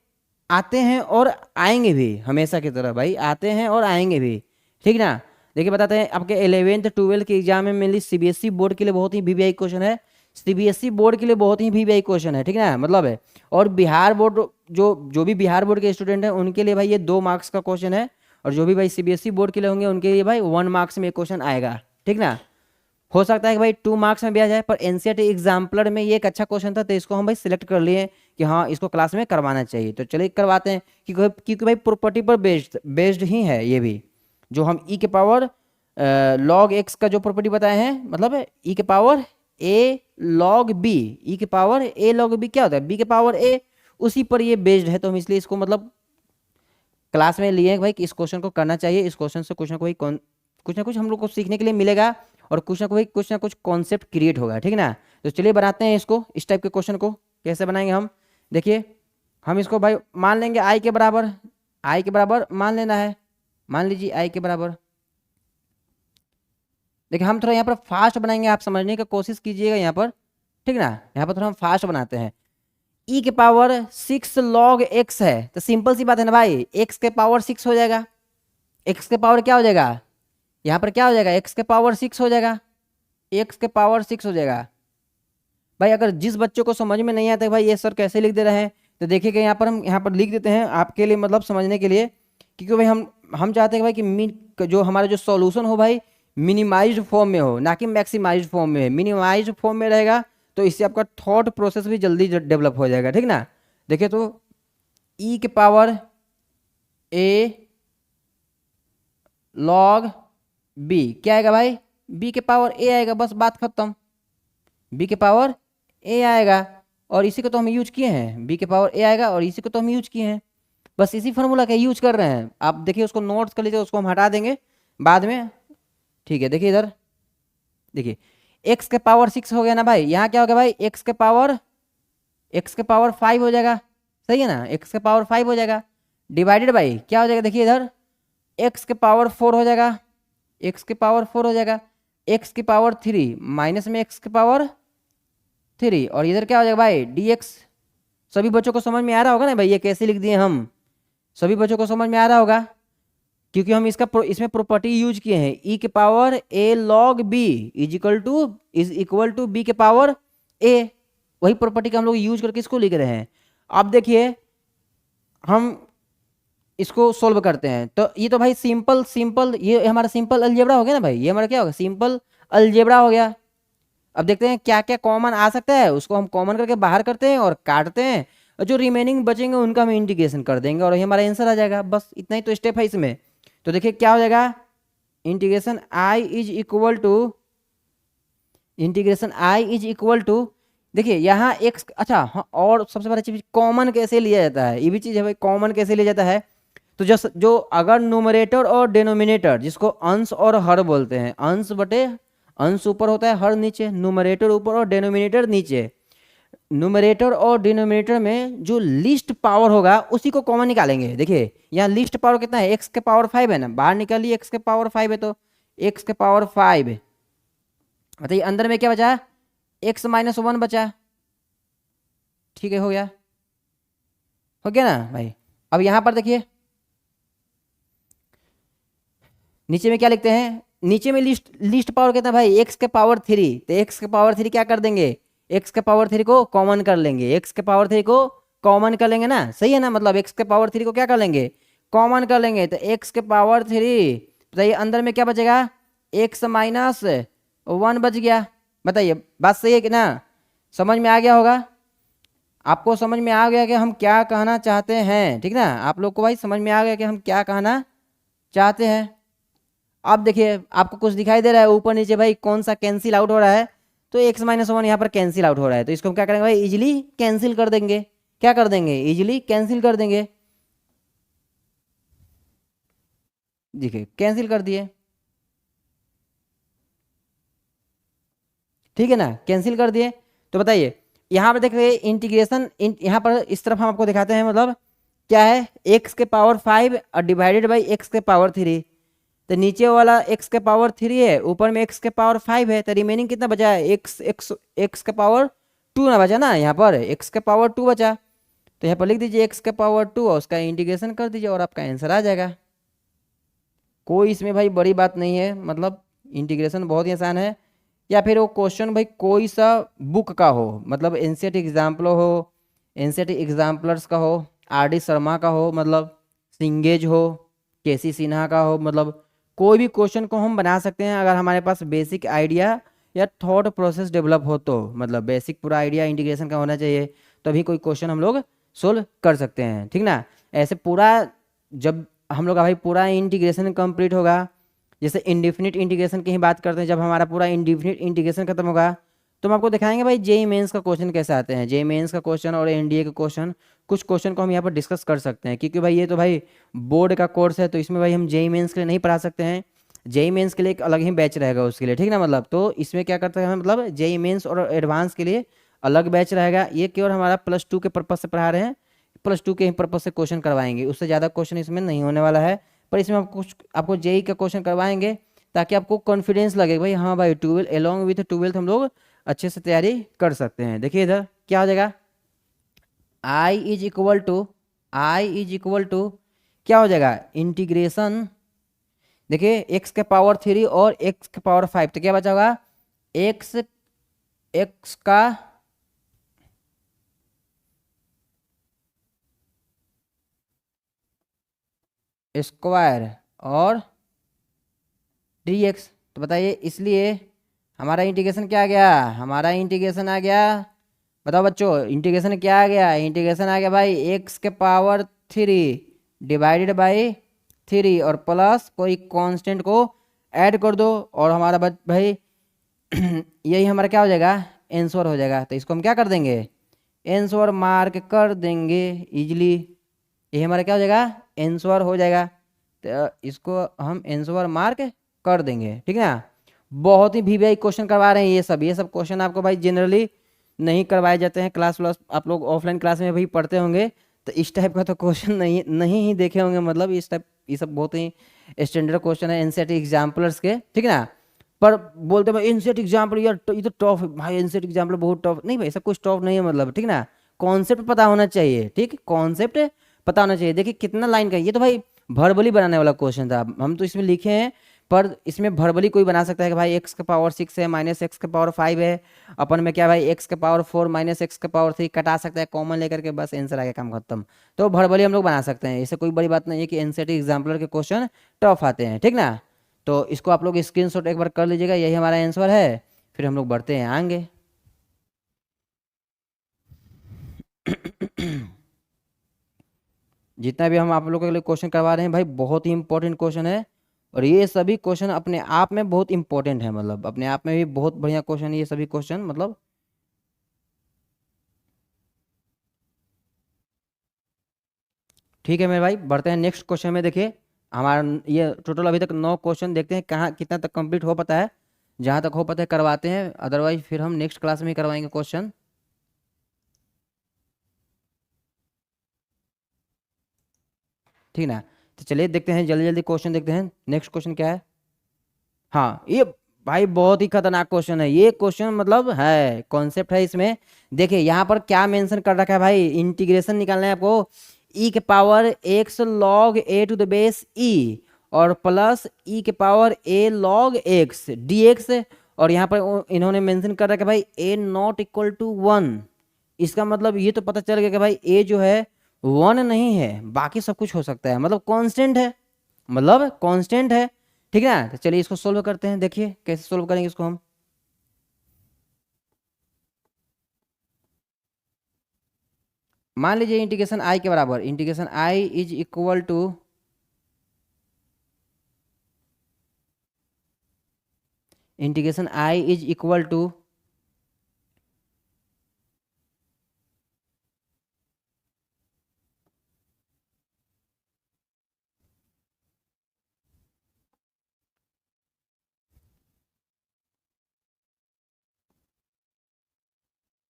आते हैं और आएंगे भी, हमेशा की तरह भाई आते हैं और आएंगे भी, ठीक ना। देखिए बताते हैं, आपके 11th 12th के एग्जाम में मेनली सीबीएसई बोर्ड के लिए बहुत ही वीवीआई क्वेश्चन है, सीबीएसई बोर्ड के लिए बहुत ही वीवीआई क्वेश्चन है, ठीक ना, मतलब है। और बिहार बोर्ड जो भी बिहार बोर्ड के स्टूडेंट हैं उनके लिए भाई ये 2 मार्क्स का क्वेश्चन है, और जो भी भाई सीबीएसई बोर्ड के लिए होंगे उनके लिए भाई 1 मार्क्स में क्वेश्चन आएगा, ठीक ना। हो सकता है कि भाई 2 मार्क्स में भी आ जाए, पर एनसीईआरटी एग्जाम्पलर में ये एक अच्छा क्वेश्चन था, तो इसको हम भाई सिलेक्ट कर लिए कि हाँ इसको क्लास में करवाना चाहिए। तो चलिए करवाते हैं, क्योंकि भाई प्रॉपर्टी पर बेस्ड ही है ये भी, जो हम ई के पावर लॉग एक्स का जो प्रॉपर्टी बताए हैं, मतलब ई के पावर ए लॉग बी, ई के पावर ए लॉग बी क्या होता है बी के पावर ए, उसी पर ये बेस्ड है। तो हम इसलिए इसको मतलब क्लास में लिए भाई कि इस क्वेश्चन को करना चाहिए, इस क्वेश्चन से कुछ ना कुछ हम लोग को सीखने के लिए मिलेगा, और कुछ ना कुछ कॉन्सेप्ट क्रिएट होगा, ठीक ना। तो चलिए बनाते हैं इसको, इस टाइप के क्वेश्चन को कैसे बनाएंगे हम। देखिए हम इसको भाई मान लेंगे आई के बराबर मान लेना है, मान लीजिए आई के बराबर। देखिए हम थोड़ा यहाँ पर फास्ट बनाएंगे, आप समझने की कोशिश कीजिएगा यहाँ पर, ठीक ना। यहाँ पर थोड़ा हम फास्ट बनाते हैं। ई के पावर 6 log x है, तो सिंपल सी बात है ना भाई, x के पावर 6 हो जाएगा, x के पावर क्या हो जाएगा, यहाँ पर क्या हो जाएगा x के पावर 6 हो जाएगा, x के पावर 6 हो जाएगा। भाई अगर जिस बच्चों को समझ में नहीं आता है भाई ये सर कैसे लिख दे रहे हैं, तो देखिएगा यहाँ पर हम यहाँ पर लिख देते हैं आपके लिए, मतलब समझने के लिए, क्योंकि भाई हम चाहते हैं भाई कि जो हमारा जो सॉल्यूशन हो भाई मिनिमाइज्ड फॉर्म में हो, ना कि मैक्सिमाइज्ड फॉर्म में। मिनिमाइज्ड फॉर्म में रहेगा तो इससे आपका थॉट प्रोसेस भी जल्दी डेवलप हो जाएगा, ठीक ना। देखिए तो ई के पावर ए लॉग बी क्या आएगा भाई, बी के पावर ए आएगा, बस बात खत्म, बी के पावर ए आएगा। और इसी को तो हम यूज किए हैं, बी के पावर ए आएगा और इसी को तो हम यूज किए हैं, बस इसी फॉर्मूला का यूज कर रहे हैं। आप देखिए उसको नोट्स कर लीजिए, उसको हम हटा देंगे बाद में, ठीक है। देखिए इधर देखिए x के पावर 6 हो गया ना भाई, यहाँ क्या हो गया भाई x के पावर 5 हो जाएगा, सही है ना, x के पावर 5 हो जाएगा, डिवाइडेड बाई क्या हो जाएगा, देखिए इधर x के पावर 4 हो जाएगा, एक्स के पावर 4 हो जाएगा, एक्स की पावर 3 माइनस में एक्स की पावर 3, और इधर क्या हो जाएगा भाई dx। सभी बच्चों को समझ में आ रहा होगा ना भाई, ये कैसे लिख दिए हम, सभी बच्चों को समझ में आ रहा होगा, क्योंकि हम इसमें प्रॉपर्टी यूज किए हैं, ई के power a log b is equal to b के पावर a। वही प्रॉपर्टी का हम लोग यूज करके इसको लिख रहे हैं। अब देखिए हम इसको सोल्व करते हैं, तो ये तो भाई सिंपल सिंपल, ये हमारा सिंपल अलजेब्रा हो गया ना भाई, ये हमारा क्या होगा सिंपल अलजेब्रा हो गया। अब देखते हैं क्या क्या कॉमन आ सकता है, उसको हम कॉमन करके बाहर करते हैं और काटते हैं, और जो रिमेनिंग बचेंगे उनका हम इंटीग्रेशन कर देंगे और ये हमारा आंसर आ जाएगा। बस इतना ही तो स्टेप है इसमें। तो देखिए क्या हो जाएगा, integration I is equal to देखिए यहाँ एक्स, अच्छा हाँ, और सबसे बड़ा चीज कॉमन कैसे लिया जाता है, ये भी चीज है भाई, कॉमन कैसे लिया जाता है। तो जो अगर न्यूमरेटर और डिनोमिनेटर, जिसको अंश और हर बोलते हैं, अंश बटे अंश ऊपर होता है, हर नीचे, न्यूमरेटर ऊपर और डिनोमिनेटर नीचे। न्यूमरेटर और डिनोमिनेटर में जो लीस्ट पावर होगा उसी को कॉमन निकालेंगे। देखिए यहाँ लीस्ट पावर कितना है, एक्स के पावर 5 है ना, बाहर निकालिए एक्स के पावर 5 है, तो एक्स के पावर 5, बताइए अंदर में क्या बचा, एक्स माइनस 1 बचा। ठीक है, हो गया ना भाई। अब यहाँ पर देखिए नीचे में क्या लिखते हैं, नीचे में लिस्ट पावर कितना भाई, एक्स के पावर 3, तो एक्स के पावर 3 क्या कर देंगे, एक्स के पावर 3 को कॉमन कर लेंगे, एक्स के पावर 3 को कॉमन कर लेंगे ना, सही है ना, मतलब एक्स के पावर 3 को क्या कर लेंगे, कॉमन कर लेंगे, तो एक्स के पावर 3, बताइए अंदर में क्या बचेगा, एक्स माइनस 1 बच गया। बताइए बात सही है कि ना, समझ में आ गया होगा, आपको समझ में आ गया कि हम क्या कहना चाहते हैं, ठीक ना, आप लोग को भाई समझ में आ गया कि हम क्या कहना चाहते हैं। अब देखिए आपको कुछ दिखाई दे रहा है ऊपर नीचे भाई, कौन सा कैंसिल आउट हो रहा है, तो एक्स माइनस 1 यहाँ पर कैंसिल आउट हो रहा है, तो इसको हम क्या करेंगे भाई, इजिली कैंसिल कर देंगे। क्या कर देंगे, इजिली कैंसिल कर देंगे। देखिए कैंसिल कर दिए, ठीक है ना, कैंसिल कर दिए। तो बताइए यहाँ पर देखिए इंटीग्रेशन, यहाँ पर इस तरफ हम आपको दिखाते हैं, मतलब क्या है, एक्स के पावर 5 और डिवाइडेड बाई एक्स के पावर 3, तो नीचे वाला एक्स के पावर 3 है, ऊपर में एक्स के पावर 5 है, तो रिमेनिंग कितना बचा है, एक्स के पावर 2 ना बचा ना, यहाँ पर एक्स के पावर 2 बचा, तो यहाँ पर लिख दीजिए एक्स के पावर 2 और उसका इंटीग्रेशन कर दीजिए और आपका आंसर आ जाएगा। कोई इसमें भाई बड़ी बात नहीं है, मतलब इंटीग्रेशन बहुत ही आसान है। या फिर वो क्वेश्चन भाई कोई सा बुक का हो, मतलब एनसीईआरटी एग्जाम्पल हो, एनसीईआरटी एग्जाम्पलर्स का हो, आर.डी. शर्मा का हो, मतलब सिंगेज हो, केसी सिन्हा का हो, मतलब कोई भी क्वेश्चन को हम बना सकते हैं अगर हमारे पास बेसिक आइडिया या थॉट प्रोसेस डेवलप हो, तो मतलब बेसिक पूरा आइडिया इंटीग्रेशन का होना चाहिए, तभी कोई क्वेश्चन हम लोग सोल्व कर सकते हैं, ठीक ना। ऐसे पूरा जब हम लोग का भाई पूरा इंटीग्रेशन कंप्लीट होगा, जैसे इंडिफिनिट इंटीग्रेशन की ही बात करते हैं, जब हमारा पूरा इंडिफिनिट इंटीग्रेशन खत्म होगा तो हम आपको दिखाएंगे भाई जेईई मेंस का क्वेश्चन कैसे आते हैं, जेईई मेंस का क्वेश्चन और एनडीए का क्वेश्चन, कुछ क्वेश्चन को हम यहाँ पर डिस्कस कर सकते हैं, क्योंकि भाई ये तो भाई बोर्ड का कोर्स है, तो इसमें भाई हम जेईई मेंस के लिए नहीं पढ़ा सकते हैं, जेईई मेंस के लिए एक अलग ही बैच रहेगा उसके लिए, ठीक ना, मतलब तो इसमें क्या करते हैं, मतलब जेईई मेंस और एडवांस के लिए अलग बैच रहेगा, ये केवल हमारा +2 के पर्पज से पढ़ा रहे हैं, +2 के पर्पज से क्वेश्चन करवाएंगे, उससे ज़्यादा क्वेश्चन इसमें नहीं होने वाला है, पर इसमें हम कुछ आपको जेईई का क्वेश्चन करवाएंगे ताकि आपको कॉन्फिडेंस लगे भाई, हाँ भाई 12 एलॉन्ग विथ 12 हम लोग अच्छे से तैयारी कर सकते हैं। देखिए इधर क्या हो जाएगा, आई इज इक्वल टू क्या हो जाएगा, इंटीग्रेशन, देखिए एक्स के पावर 3 और एक्स के पावर 5, तो क्या बचा होगा, एक्स का स्क्वायर और dx, तो बताइए इसलिए हमारा इंटीग्रेशन क्या आ गया, हमारा इंटीग्रेशन आ गया, बताओ बच्चों इंटीग्रेशन क्या आ गया, इंटीग्रेशन आ गया भाई एक्स के पावर 3 डिवाइडेड बाई 3 और प्लस कोई कांस्टेंट को ऐड कर दो, और हमारा भाई यही हमारा क्या हो जाएगा, आंसर हो जाएगा, तो इसको हम क्या कर देंगे, आंसर मार्क कर देंगे इजली, ये हमारा क्या हो जाएगा, आंसर हो जाएगा, तो इसको हम आंसर मार्क कर देंगे, ठीक है ना। बहुत ही वीवीआई क्वेश्चन करवा रहे हैं, ये सब क्वेश्चन आपको भाई जनरली नहीं करवाए जाते हैं, क्लास आप लोग ऑफलाइन क्लास में भी पढ़ते होंगे, तो इस टाइप का तो क्वेश्चन नहीं नहीं ही देखे होंगे, मतलब इस टाइप, ये सब बहुत ही स्टैंडर्ड क्वेश्चन है एनसीईआरटी एग्जाम्पलर्स के, ठीक है ना। पर बोलते भाई एनसीईआरटी एग्जाम्पल यार ये तो टफ है भाई, एनसीईआरटी एग्जाम्पल बहुत टफ, नहीं भाई ऐसा कुछ टफ नहीं है, मतलब ठीक ना। कॉन्सेप्ट पता होना चाहिए, ठीक, कॉन्सेप्ट पता होना चाहिए। देखिए कितना लाइन का, ये तो भाई वर्बली बनाने वाला क्वेश्चन था, हम तो इसमें लिखे हैं, पर इसमें वर्बली कोई बना सकता है कि भाई एक्स का पावर 6 है माइनस एक्स का पावर 5 है, अपन में क्या भाई एक्स का पावर 4 माइनस एक्स का पावर 3 कटा सकता है, कॉमन लेकर के बस आंसर आ गया, काम खत्म। तो वर्बली हम लोग बना सकते हैं, इससे कोई बड़ी बात नहीं है कि एनसीईआरटी एग्जाम्पलर के क्वेश्चन टफ आते हैं, ठीक ना। तो इसको आप लोग स्क्रीनशॉट एक बार कर लीजिएगा, यही हमारा आंसर है। फिर हम लोग बढ़ते हैं आगे। जितना भी हम आप लोगों के लिए क्वेश्चन करवा रहे हैं भाई बहुत ही इंपॉर्टेंट क्वेश्चन है, और ये सभी क्वेश्चन अपने आप में बहुत इंपॉर्टेंट है, मतलब अपने आप में भी बहुत बढ़िया क्वेश्चन है ये सभी क्वेश्चन, मतलब ठीक है मेरे भाई। बढ़ते हैं नेक्स्ट क्वेश्चन में। देखिए हमारा ये टोटल अभी तक 9 क्वेश्चन, देखते हैं कहाँ कितना तक कंप्लीट हो पाता है, जहाँ तक हो पाता है करवाते हैं, अदरवाइज फिर हम नेक्स्ट क्लास में ही करवाएंगे क्वेश्चन, ठीक ना। तो चलिए देखते हैं जल्दी जल्दी क्वेश्चन देखते हैं, नेक्स्ट क्वेश्चन क्या है। हाँ ये भाई बहुत ही खतरनाक क्वेश्चन है ये क्वेश्चन, मतलब है कॉन्सेप्ट है इसमें। देखिए यहाँ पर क्या मेंशन कर रखा है भाई, इंटीग्रेशन निकालना है आपको, ई के power x log a to the base e, और प्लस ई के power a log x d x, और यहाँ पर इन्होंने मेंशन कर रखा है भाई ए नॉट इक्वल टू 1। इसका मतलब ये तो पता चल गया कि भाई ए जो है 1 नहीं है, बाकी सब कुछ हो सकता है, मतलब कांस्टेंट है, मतलब कांस्टेंट है, ठीक है ना। तो चलिए इसको सोल्व करते हैं, देखिए कैसे सोल्व करेंगे इसको हम। मान लीजिए इंटीग्रेशन आई के बराबर, integration I is equal to, integration I is equal to,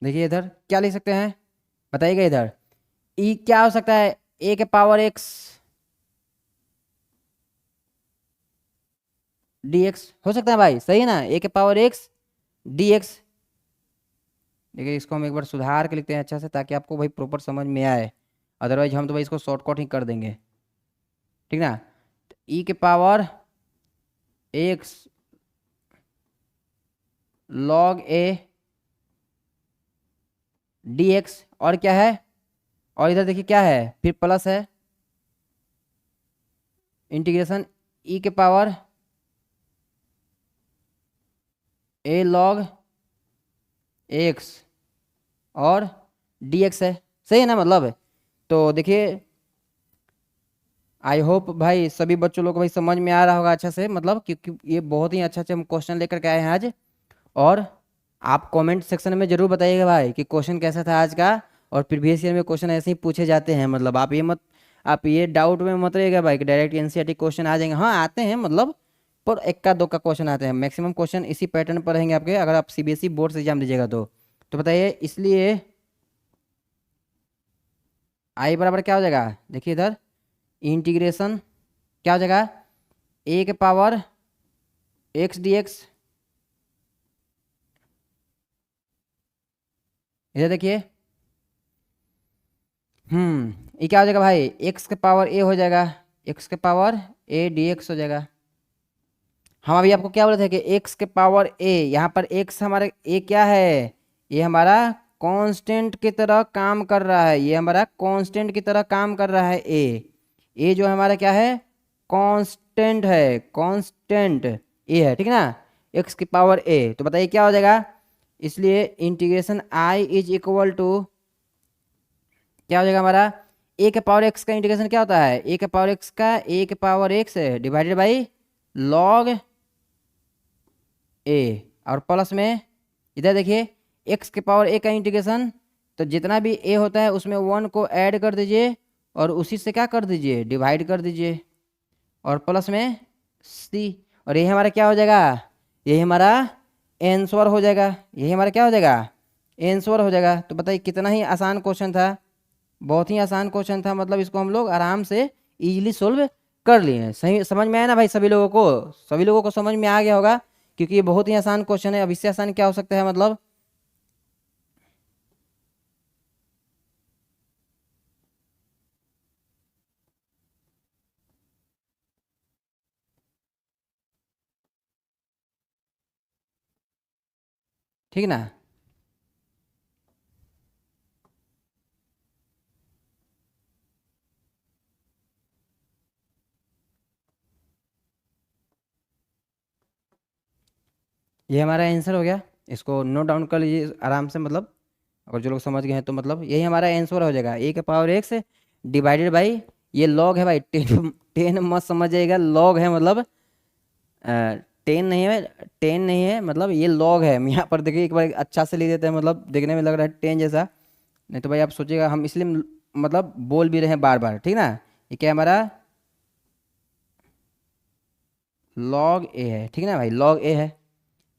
देखिए इधर क्या लिख सकते हैं बताइएगा, इधर ई क्या हो सकता है, ए के पावर एक्स डी एक्स हो सकता है भाई, सही है ना, ए के पावर एक्स डी एक्स। देखिए इसको हम एक बार सुधार के लिखते हैं अच्छा से, ताकि आपको भाई प्रॉपर समझ में आए, अदरवाइज हम तो भाई इसको शॉर्टकट ही कर देंगे, ठीक ना। ई के power x log A D x, और क्या है, और इधर देखिए क्या है, फिर प्लस है इंटीग्रेशन ई के पावर ए लॉग एक्स और डी एक्स है, सही है ना मतलब। तो देखिए आई होप भाई सभी बच्चों लोग को भाई समझ में आ रहा होगा अच्छा से, मतलब क्योंकि ये बहुत ही अच्छा से हम क्वेश्चन लेकर के आए हैं आज। और आप कमेंट सेक्शन में जरूर बताइएगा भाई कि क्वेश्चन कैसा था आज का, और प्रीवियस ईयर में क्वेश्चन ऐसे ही पूछे जाते हैं, मतलब आप ये डाउट में मत रहिएगा भाई कि डायरेक्ट एनसीईआरटी क्वेश्चन आ जाएंगे, हाँ आते हैं मतलब, पर एक का दो का क्वेश्चन आते हैं, मैक्सिमम क्वेश्चन इसी पैटर्न पर रहेंगे आपके, अगर आप सीबीएसई बोर्ड से एग्जाम दीजिएगा तो बताइए, इसलिए आई बराबर क्या हो जाएगा, देखिए इधर इंटीग्रेशन क्या हो जाएगा, ए के पावर एक्स डी एक्स, इधर देखिए ये क्या हो जाएगा भाई, एक्स के पावर ए हो जाएगा, एक्स के पावर ए डी एक्स हो जाएगा। हम अभी आपको क्या बोले थे कि एक्स के पावर ए, यहाँ पर एक्स हमारे ए क्या है, ये हमारा कांस्टेंट की तरह काम कर रहा है, ये हमारा कांस्टेंट की तरह काम कर रहा है ए जो हमारा क्या है, कांस्टेंट है, कांस्टेंट ए है, ठीक है ना, एक्स की पावर ए। तो बताइए क्या हो जाएगा, इसलिए integration I is equal to क्या हो जाएगा हमारा, ए के पावर एक्स का इंटीग्रेशन क्या होता है, ए के पावर एक्स का ए के power x divided by log a, और प्लस में इधर देखिए एक्स के पावर ए का इंटीग्रेशन, तो जितना भी ए होता है उसमें 1 को ऐड कर दीजिए, और उसी से क्या कर दीजिए, डिवाइड कर दीजिए, और प्लस में सी, और ये हमारा क्या हो जाएगा, ये हमारा आंसर हो जाएगा, यही हमारा क्या हो जाएगा, आंसर हो जाएगा। तो बताइए कितना ही आसान क्वेश्चन था, बहुत ही आसान क्वेश्चन था, मतलब इसको हम लोग आराम से इजीली सोल्व कर लिए हैं। सही समझ में आया ना भाई सभी लोगों को? सभी लोगों को समझ में आ गया होगा, क्योंकि ये बहुत ही आसान क्वेश्चन है। अब इससे आसान क्या हो सकता है मतलब? ठीक ना? ये हमारा आंसर हो गया, इसको नोट डाउन कर लीजिए आराम से, मतलब अगर जो लोग समझ गए हैं तो मतलब यही हमारा आंसर हो जाएगा। ए के पावर एक्स डिवाइडेड बाई, ये लॉग है भाई, टेन टेन मत समझिएगा, लॉग है मतलब, टेन नहीं है, टेन नहीं है, मतलब ये लॉग है। हम यहाँ पर देखिए एक बार अच्छा से लिख देते हैं, मतलब देखने में लग रहा है टेन जैसा, नहीं तो भाई आप सोचिएगा, हम इसलिए मतलब बोल भी रहे हैं बार बार, ठीक ना? ये क्या है हमारा? लॉग ए है, ठीक ना भाई, लॉग ए है,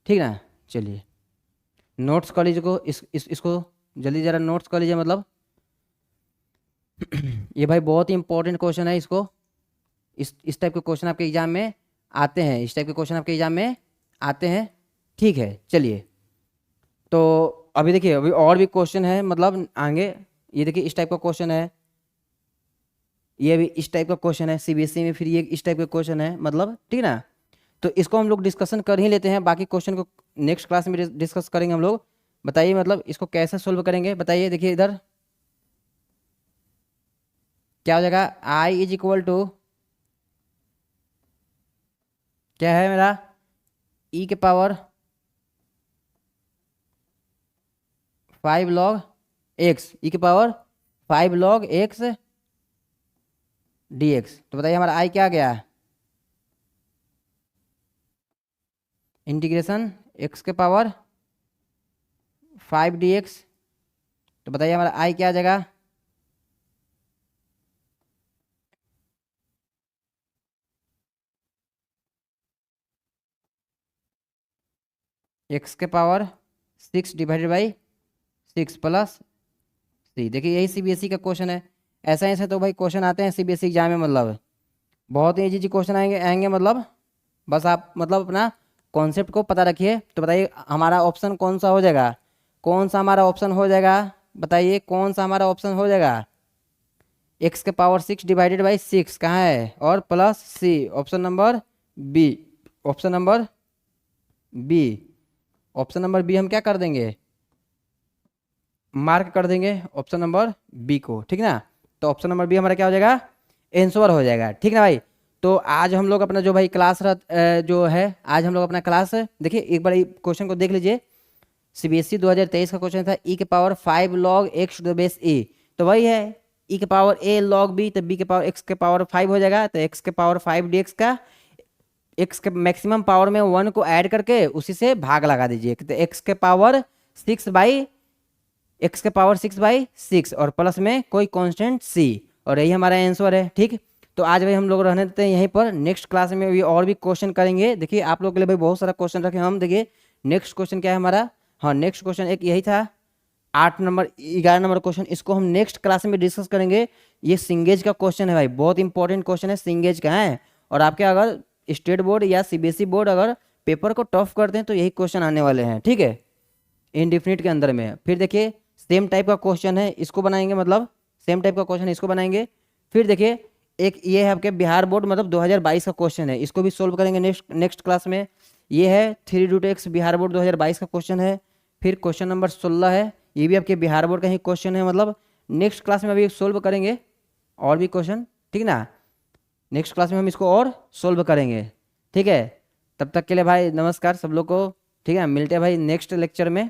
ठीक ना? चलिए नोट्स कर लीजिए को इसको जल्दी जरा नोट्स कर लीजिए, मतलब ये भाई बहुत ही इंपॉर्टेंट क्वेश्चन है। इसको इस टाइप के क्वेश्चन आपके एग्जाम में आते हैं, इस टाइप के क्वेश्चन आपके एग्जाम में आते हैं, ठीक है? चलिए, तो अभी देखिए, अभी और भी क्वेश्चन है मतलब आगे। ये देखिए इस टाइप का क्वेश्चन है, ये भी इस टाइप का क्वेश्चन है सीबीएसई में, फिर ये इस टाइप का क्वेश्चन है, मतलब ठीक ना? तो इसको हम लोग डिस्कशन कर ही लेते हैं, बाकी क्वेश्चन को नेक्स्ट क्लास में डिस्कस करेंगे हम लोग। बताइए मतलब इसको कैसे सोल्व करेंगे, बताइए। देखिए इधर क्या हो जाएगा, आई इज इक्वल टू क्या है मेरा, ई के पावर 5 log x, ई के पावर 5 log x dx। तो बताइए हमारा आई क्या गया, इंटीग्रेशन x के पावर 5 dx। तो बताइए हमारा आई क्या आ जाएगा, x के पावर 6 डिवाइडेड बाई 6 प्लस सी। देखिए यही सीबीएसई का क्वेश्चन है। ऐसा ऐसे तो भाई क्वेश्चन आते हैं सीबीएसई एग्जाम में, मतलब बहुत ही इजी क्वेश्चन आएंगे आएंगे, मतलब बस आप मतलब अपना कॉन्सेप्ट को पता रखिए। तो बताइए हमारा ऑप्शन कौन सा हो जाएगा, कौन सा हमारा ऑप्शन हो जाएगा, बताइए कौन सा हमारा ऑप्शन हो जाएगा? x के पावर 6 डिवाइडेड बाई 6 कहाँ है, और plus c, option number b. Option number b, option number b हम क्या कर देंगे, मार्क कर देंगे ऑप्शन नंबर बी को, ठीक ना? तो ऑप्शन नंबर बी हमारा क्या हो जाएगा, आंसर हो जाएगा, ठीक ना भाई? तो आज हम लोग अपना जो भाई क्लास जो है, आज हम लोग अपना क्लास, देखिए एक बार क्वेश्चन को देख लीजिए। सीबीएसई 2023 का क्वेश्चन था, ई के power 5 log x to the base a. तो वही है, ई के पावर a log b, तो b के पावर x के पावर 5 हो जाएगा, तो x के पावर 5 dx का x के मैक्सिमम पावर में 1 को ऐड करके उसी से भाग लगा दीजिए, तो x के पावर 6 और प्लस में कोई कांस्टेंट c, और यही हमारा आंसर है, ठीक? तो आज भाई हम लोग रहने देते हैं यहीं पर, नेक्स्ट क्लास में भी और भी क्वेश्चन करेंगे। देखिए आप लोग के लिए भाई बहुत सारा क्वेश्चन रखे हम, देखिए नेक्स्ट क्वेश्चन क्या है हमारा, हाँ नेक्स्ट क्वेश्चन एक यही था, 8 नंबर 11 नंबर क्वेश्चन, इसको हम नेक्स्ट क्लास में डिस्कस करेंगे। ये सिंगेज का क्वेश्चन है भाई, बहुत इंपॉर्टेंट क्वेश्चन है, सिंगेज का है। और आपके अगर स्टेट बोर्ड या सीबीएसई बोर्ड अगर पेपर को टफ करते हैं तो यही क्वेश्चन आने वाले हैं, ठीक है? इनडिफिनिट के अंदर में। फिर देखिए सेम टाइप का क्वेश्चन है, इसको बनाएंगे, मतलब सेम टाइप का क्वेश्चन है, इसको बनाएंगे। फिर देखिए एक ये है आपके बिहार बोर्ड, मतलब 2022 का क्वेश्चन है, इसको भी सोल्व करेंगे नेक्स्ट क्लास में। ये है 3√x बिहार बोर्ड 2022 का क्वेश्चन है। फिर क्वेश्चन नंबर 16 है, ये भी आपके बिहार बोर्ड का ही क्वेश्चन है, मतलब नेक्स्ट क्लास में अभी सोल्व करेंगे और भी क्वेश्चन, ठीक ना? नेक्स्ट क्लास में हम इसको और सोल्व करेंगे, ठीक है? तब तक के लिए भाई नमस्कार सब लोग को, ठीक है? मिलते हैं भाई नेक्स्ट लेक्चर में।